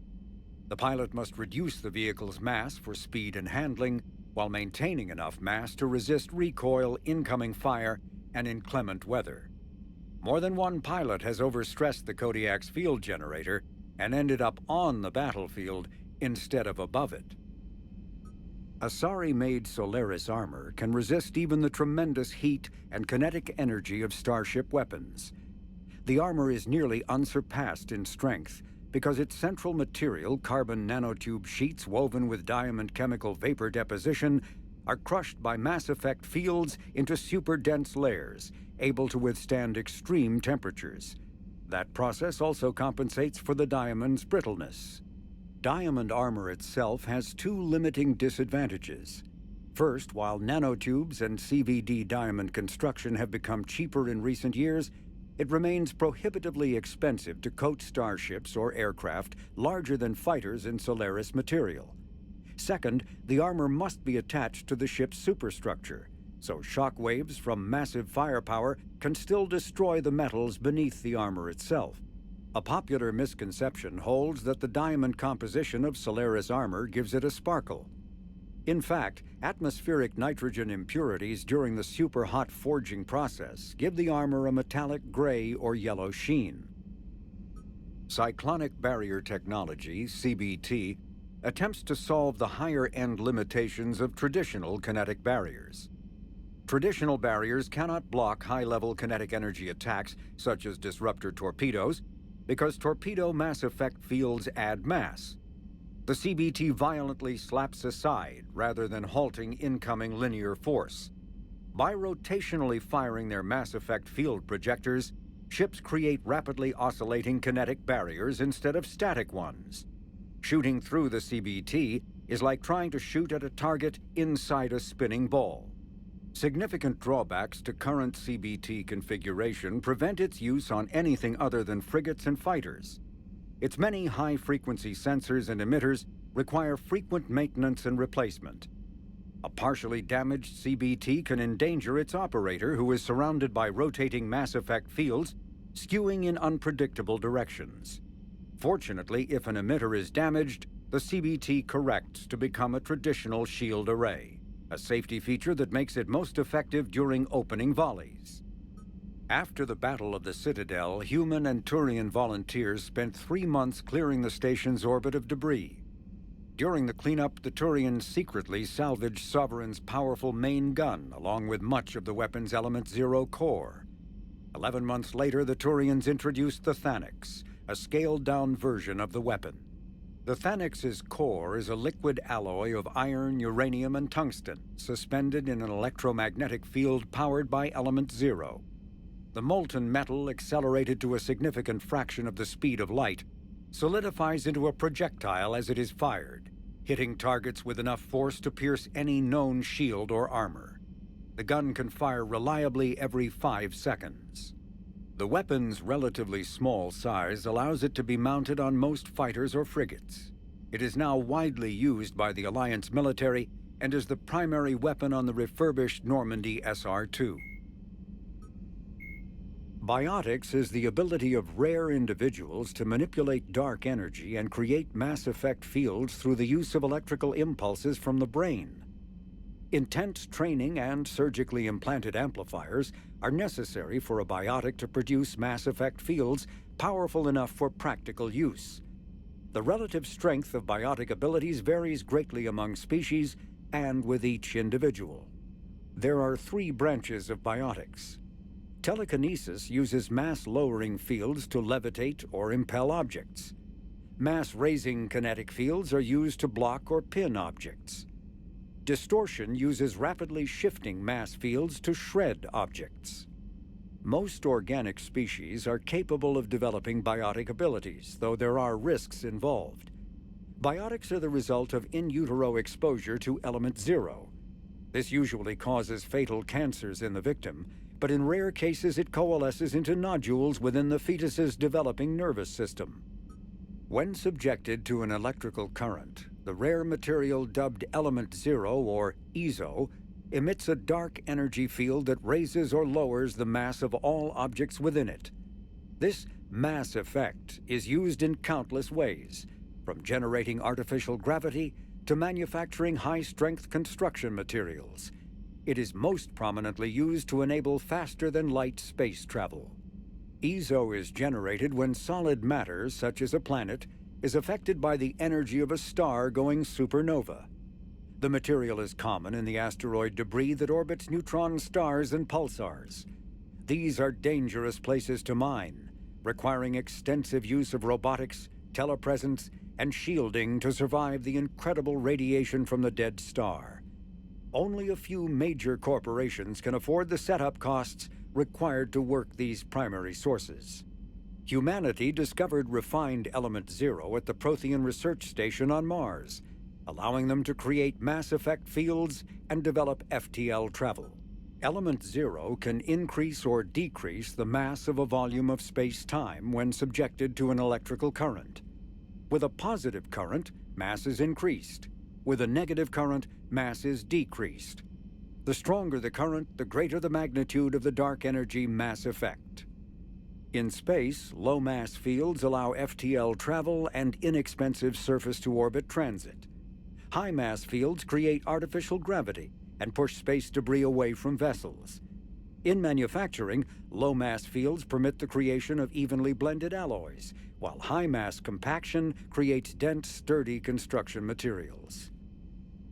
The pilot must reduce the vehicle's mass for speed and handling, while maintaining enough mass to resist recoil, incoming fire, and inclement weather. More than one pilot has overstressed the Kodiak's field generator and ended up on the battlefield instead of above it. Asari-made Solaris armor can resist even the tremendous heat and kinetic energy of Starship weapons. The armor is nearly unsurpassed in strength because its central material, carbon nanotube sheets woven with diamond chemical vapor deposition, are crushed by mass effect fields into super-dense layers, able to withstand extreme temperatures. That process also compensates for the diamond's brittleness. Diamond armor itself has two limiting disadvantages. First, while nanotubes and CVD diamond construction have become cheaper in recent years, it remains prohibitively expensive to coat starships or aircraft larger than fighters in Solaris material. Second, the armor must be attached to the ship's superstructure, so shock waves from massive firepower can still destroy the metals beneath the armor itself. A popular misconception holds that the diamond composition of Solaris armor gives it a sparkle. In fact, atmospheric nitrogen impurities during the super-hot forging process give the armor a metallic gray or yellow sheen. Cyclonic barrier technology, CBT, attempts to solve the higher-end limitations of traditional kinetic barriers. Traditional barriers cannot block high-level kinetic energy attacks, such as disruptor torpedoes, because torpedo mass effect fields add mass. The CBT violently slaps aside rather than halting incoming linear force. By rotationally firing their mass effect field projectors, ships create rapidly oscillating kinetic barriers instead of static ones. Shooting through the CBT is like trying to shoot at a target inside a spinning ball. Significant drawbacks to current CBT configuration prevent its use on anything other than frigates and fighters. Its many high-frequency sensors and emitters require frequent maintenance and replacement. A partially damaged CBT can endanger its operator, who is surrounded by rotating mass effect fields, skewing in unpredictable directions. Fortunately, if an emitter is damaged, the CBT corrects to become a traditional shield array, a safety feature that makes it most effective during opening volleys. After the Battle of the Citadel, human and Turian volunteers spent 3 months clearing the station's orbit of debris. During the cleanup, the Turians secretly salvaged Sovereign's powerful main gun, along with much of the weapon's Element Zero core. 11 months later, the Turians introduced the Thanix, a scaled-down version of the weapon. The Thanix's core is a liquid alloy of iron, uranium, and tungsten, suspended in an electromagnetic field powered by Element Zero. The molten metal, accelerated to a significant fraction of the speed of light, solidifies into a projectile as it is fired, hitting targets with enough force to pierce any known shield or armor. The gun can fire reliably every 5 seconds. The weapon's relatively small size allows it to be mounted on most fighters or frigates. It is now widely used by the Alliance military and is the primary weapon on the refurbished Normandy SR-2. Biotics is the ability of rare individuals to manipulate dark energy and create mass effect fields through the use of electrical impulses from the brain. Intense training and surgically implanted amplifiers are necessary for a biotic to produce mass effect fields powerful enough for practical use. The relative strength of biotic abilities varies greatly among species and with each individual. There are 3 branches of biotics. Telekinesis uses mass-lowering fields to levitate or impel objects. Mass-raising kinetic fields are used to block or pin objects. Distortion uses rapidly shifting mass fields to shred objects. Most organic species are capable of developing biotic abilities, though there are risks involved. Biotics are the result of in utero exposure to Element Zero. This usually causes fatal cancers in the victim, but in rare cases it coalesces into nodules within the fetus's developing nervous system. When subjected to an electrical current, the rare material dubbed Element Zero, or EZO, emits a dark energy field that raises or lowers the mass of all objects within it. This mass effect is used in countless ways, from generating artificial gravity to manufacturing high-strength construction materials. It is most prominently used to enable faster-than-light space travel. EZO is generated when solid matter, such as a planet, is affected by the energy of a star going supernova. The material is common in the asteroid debris that orbits neutron stars and pulsars. These are dangerous places to mine, requiring extensive use of robotics, telepresence, and shielding to survive the incredible radiation from the dead star. Only a few major corporations can afford the setup costs required to work these primary sources. Humanity discovered refined Element Zero at the Prothean Research Station on Mars, allowing them to create mass effect fields and develop FTL travel. Element Zero can increase or decrease the mass of a volume of space-time when subjected to an electrical current. With a positive current, mass is increased. With a negative current, mass is decreased. The stronger the current, the greater the magnitude of the dark energy mass effect. In space, low-mass fields allow FTL travel and inexpensive surface-to-orbit transit. High-mass fields create artificial gravity and push space debris away from vessels. In manufacturing, low-mass fields permit the creation of evenly blended alloys, while high-mass compaction creates dense, sturdy construction materials.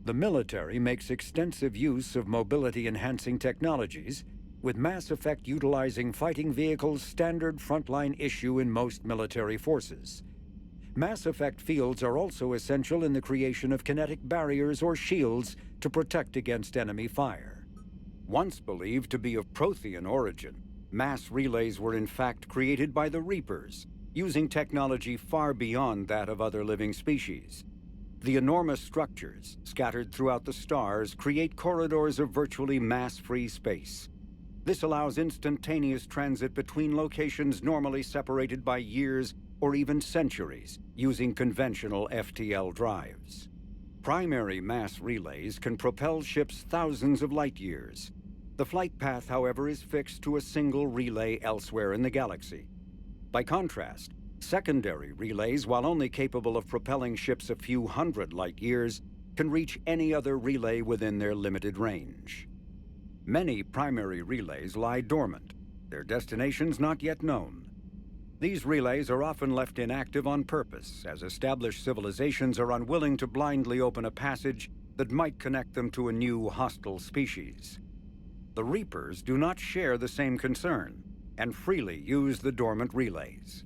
The military makes extensive use of mobility-enhancing technologies, with Mass Effect utilizing fighting vehicles standard frontline issue in most military forces. Mass Effect fields are also essential in the creation of kinetic barriers or shields to protect against enemy fire. Once believed to be of Prothean origin, mass relays were in fact created by the Reapers, using technology far beyond that of other living species. The enormous structures, scattered throughout the stars, create corridors of virtually mass-free space. This allows instantaneous transit between locations normally separated by years or even centuries, using conventional FTL drives. Primary mass relays can propel ships thousands of light years. The flight path, however, is fixed to a single relay elsewhere in the galaxy. By contrast, secondary relays, while only capable of propelling ships a few hundred light years, can reach any other relay within their limited range. Many primary relays lie dormant, their destinations not yet known. These relays are often left inactive on purpose, as established civilizations are unwilling to blindly open a passage that might connect them to a new hostile species. The Reapers do not share the same concern, and freely use the dormant relays.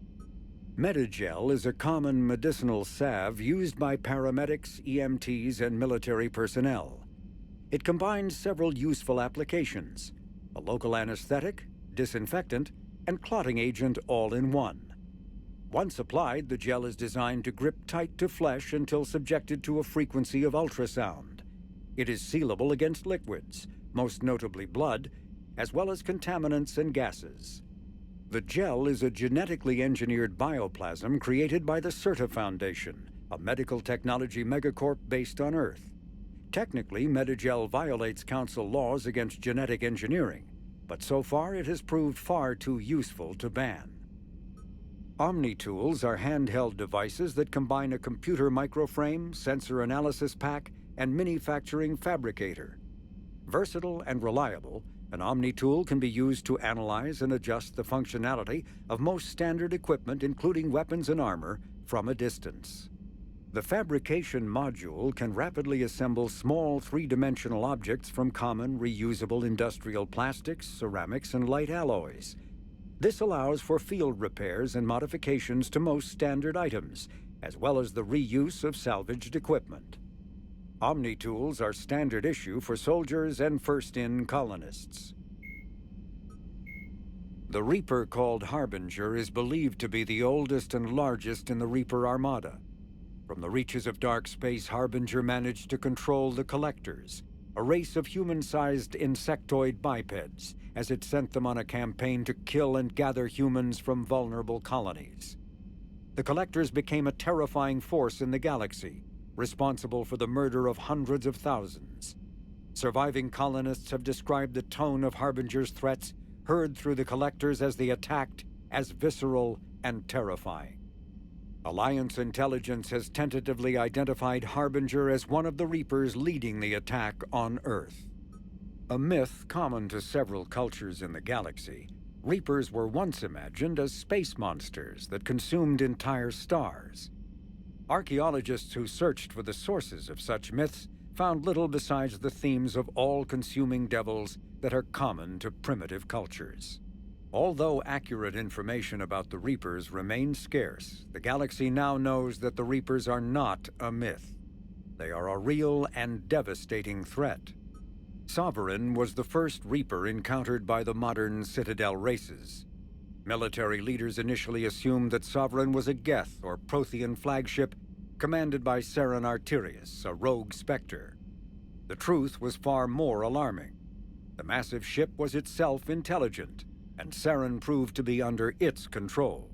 Metagel is a common medicinal salve used by paramedics, EMTs, and military personnel. It combines several useful applications: a local anesthetic, disinfectant, and clotting agent all in one. Once applied, the gel is designed to grip tight to flesh until subjected to a frequency of ultrasound. It is sealable against liquids, most notably blood, as well as contaminants and gases. The gel is a genetically engineered bioplasm created by the CERTA Foundation, a medical technology megacorp based on Earth. Technically, Metagel violates Council laws against genetic engineering, but so far it has proved far too useful to ban. Omni-tools are handheld devices that combine a computer microframe, sensor analysis pack, and manufacturing fabricator. Versatile and reliable, an Omni-tool can be used to analyze and adjust the functionality of most standard equipment, including weapons and armor, from a distance. The fabrication module can rapidly assemble small three-dimensional objects from common, reusable industrial plastics, ceramics, and light alloys. This allows for field repairs and modifications to most standard items, as well as the reuse of salvaged equipment. Omni-tools are standard issue for soldiers and first-in colonists. The Reaper called Harbinger is believed to be the oldest and largest in the Reaper Armada. From the reaches of dark space, Harbinger managed to control the Collectors, a race of human-sized insectoid bipeds, as it sent them on a campaign to kill and gather humans from vulnerable colonies. The Collectors became a terrifying force in the galaxy, responsible for the murder of hundreds of thousands. Surviving colonists have described the tone of Harbinger's threats heard through the Collectors as they attacked as visceral and terrifying. Alliance intelligence has tentatively identified Harbinger as one of the Reapers leading the attack on Earth. A myth common to several cultures in the galaxy, Reapers were once imagined as space monsters that consumed entire stars. Archaeologists who searched for the sources of such myths found little besides the themes of all-consuming devils that are common to primitive cultures. Although accurate information about the Reapers remains scarce, the galaxy now knows that the Reapers are not a myth. They are a real and devastating threat. Sovereign was the first Reaper encountered by the modern Citadel races. Military leaders initially assumed that Sovereign was a Geth or Prothean flagship commanded by Saren Arterius, a rogue Spectre. The truth was far more alarming. The massive ship was itself intelligent, and Saren proved to be under its control.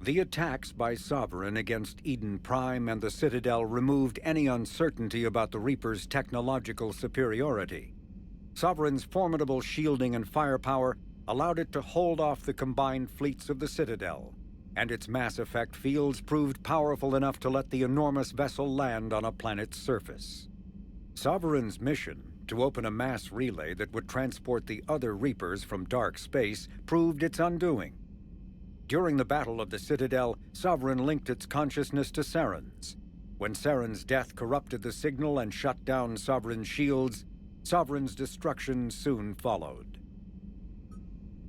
The attacks by Sovereign against Eden Prime and the Citadel removed any uncertainty about the Reaper's technological superiority. Sovereign's formidable shielding and firepower allowed it to hold off the combined fleets of the Citadel, and its mass effect fields proved powerful enough to let the enormous vessel land on a planet's surface. Sovereign's mission, to open a mass relay that would transport the other Reapers from dark space, proved its undoing. During the Battle of the Citadel, Sovereign linked its consciousness to Saren's. When Saren's death corrupted the signal and shut down Sovereign's shields, Sovereign's destruction soon followed.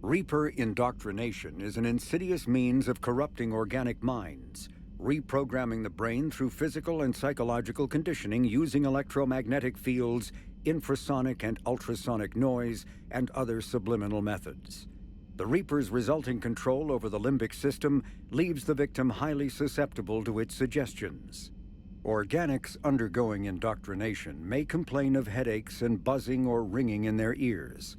Reaper indoctrination is an insidious means of corrupting organic minds, reprogramming the brain through physical and psychological conditioning using electromagnetic fields, infrasonic and ultrasonic noise, and other subliminal methods. The Reaper's resulting control over the limbic system leaves the victim highly susceptible to its suggestions. Organics undergoing indoctrination may complain of headaches and buzzing or ringing in their ears.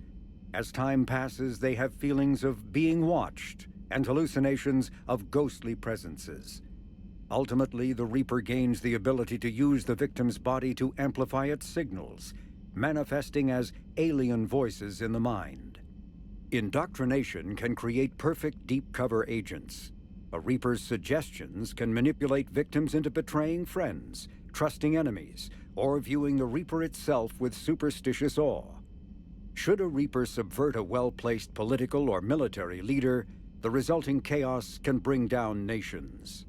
As time passes, they have feelings of being watched and hallucinations of ghostly presences. Ultimately, the Reaper gains the ability to use the victim's body to amplify its signals, manifesting as alien voices in the mind. Indoctrination can create perfect deep cover agents. A Reaper's suggestions can manipulate victims into betraying friends, trusting enemies, or viewing the Reaper itself with superstitious awe. Should a Reaper subvert a well-placed political or military leader, the resulting chaos can bring down nations.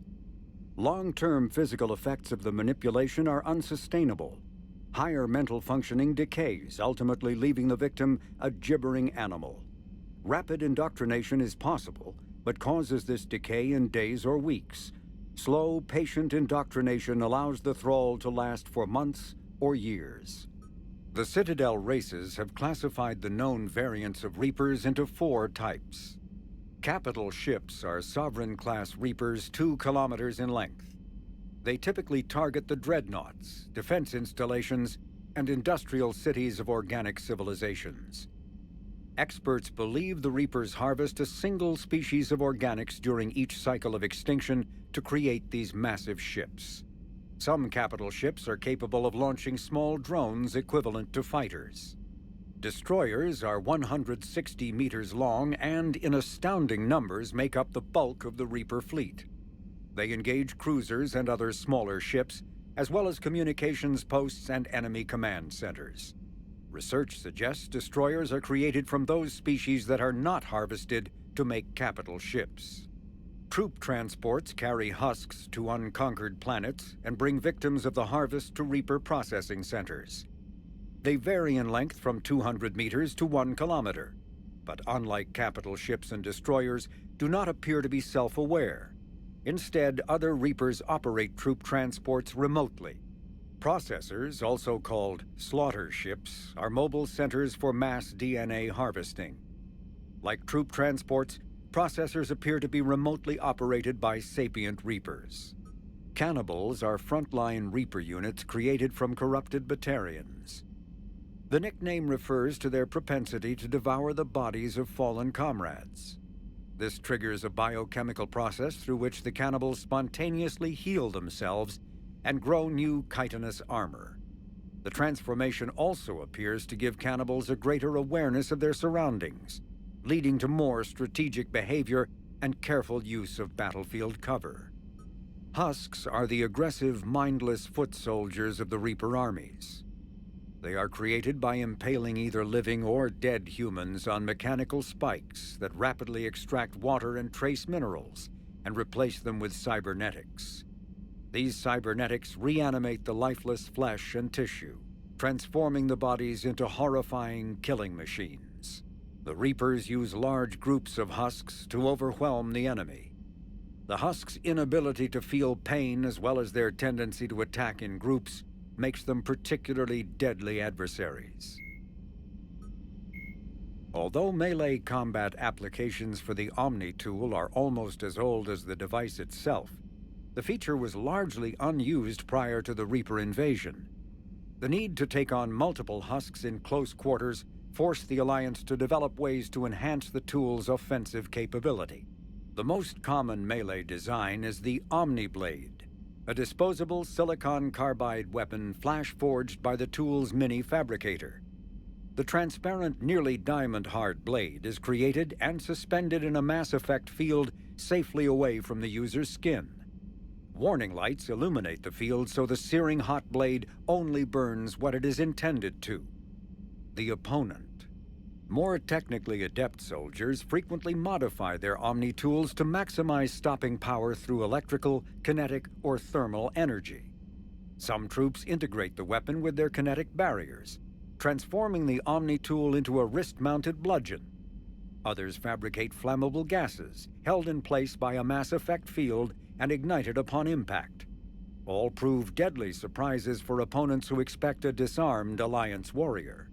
Long-term physical effects of the manipulation are unsustainable. Higher mental functioning decays, ultimately leaving the victim a gibbering animal. Rapid indoctrination is possible, but causes this decay in days or weeks. Slow, patient indoctrination allows the thrall to last for months or years. The Citadel races have classified the known variants of Reapers into 4 types. Capital ships are Sovereign-class Reapers 2 kilometers in length. They typically target the dreadnoughts, defense installations, and industrial cities of organic civilizations. Experts believe the Reapers harvest a single species of organics during each cycle of extinction to create these massive ships. Some capital ships are capable of launching small drones equivalent to fighters. Destroyers are 160 meters long and, in astounding numbers, make up the bulk of the Reaper fleet. They engage cruisers and other smaller ships, as well as communications posts and enemy command centers. Research suggests destroyers are created from those species that are not harvested to make capital ships. Troop transports carry husks to unconquered planets and bring victims of the harvest to Reaper processing centers. They vary in length from 200 meters to 1 kilometer, but unlike capital ships and destroyers, do not appear to be self-aware. Instead, other Reapers operate troop transports remotely. Processors, also called slaughter ships, are mobile centers for mass DNA harvesting. Like troop transports, processors appear to be remotely operated by sapient Reapers. Cannibals are frontline Reaper units created from corrupted Batarians. The nickname refers to their propensity to devour the bodies of fallen comrades. This triggers a biochemical process through which the cannibals spontaneously heal themselves and grow new chitinous armor. The transformation also appears to give cannibals a greater awareness of their surroundings, leading to more strategic behavior and careful use of battlefield cover. Husks are the aggressive, mindless foot soldiers of the Reaper armies. They are created by impaling either living or dead humans on mechanical spikes that rapidly extract water and trace minerals and replace them with cybernetics. These cybernetics reanimate the lifeless flesh and tissue, transforming the bodies into horrifying killing machines. The Reapers use large groups of husks to overwhelm the enemy. The husks' inability to feel pain, as well as their tendency to attack in groups, makes them particularly deadly adversaries. Although melee combat applications for the Omni tool are almost as old as the device itself, the feature was largely unused prior to the Reaper invasion. The need to take on multiple husks in close quarters forced the Alliance to develop ways to enhance the tool's offensive capability. The most common melee design is the Omni Blade, a disposable silicon carbide weapon flash-forged by the tool's mini-fabricator. The transparent, nearly diamond-hard blade is created and suspended in a mass effect field safely away from the user's skin. Warning lights illuminate the field so the searing hot blade only burns what it is intended to: the opponent. More technically adept soldiers frequently modify their Omni tools to maximize stopping power through electrical, kinetic, or thermal energy. Some troops integrate the weapon with their kinetic barriers, transforming the Omni tool into a wrist-mounted bludgeon. Others fabricate flammable gases, held in place by a mass effect field and ignited upon impact. All prove deadly surprises for opponents who expect a disarmed Alliance warrior.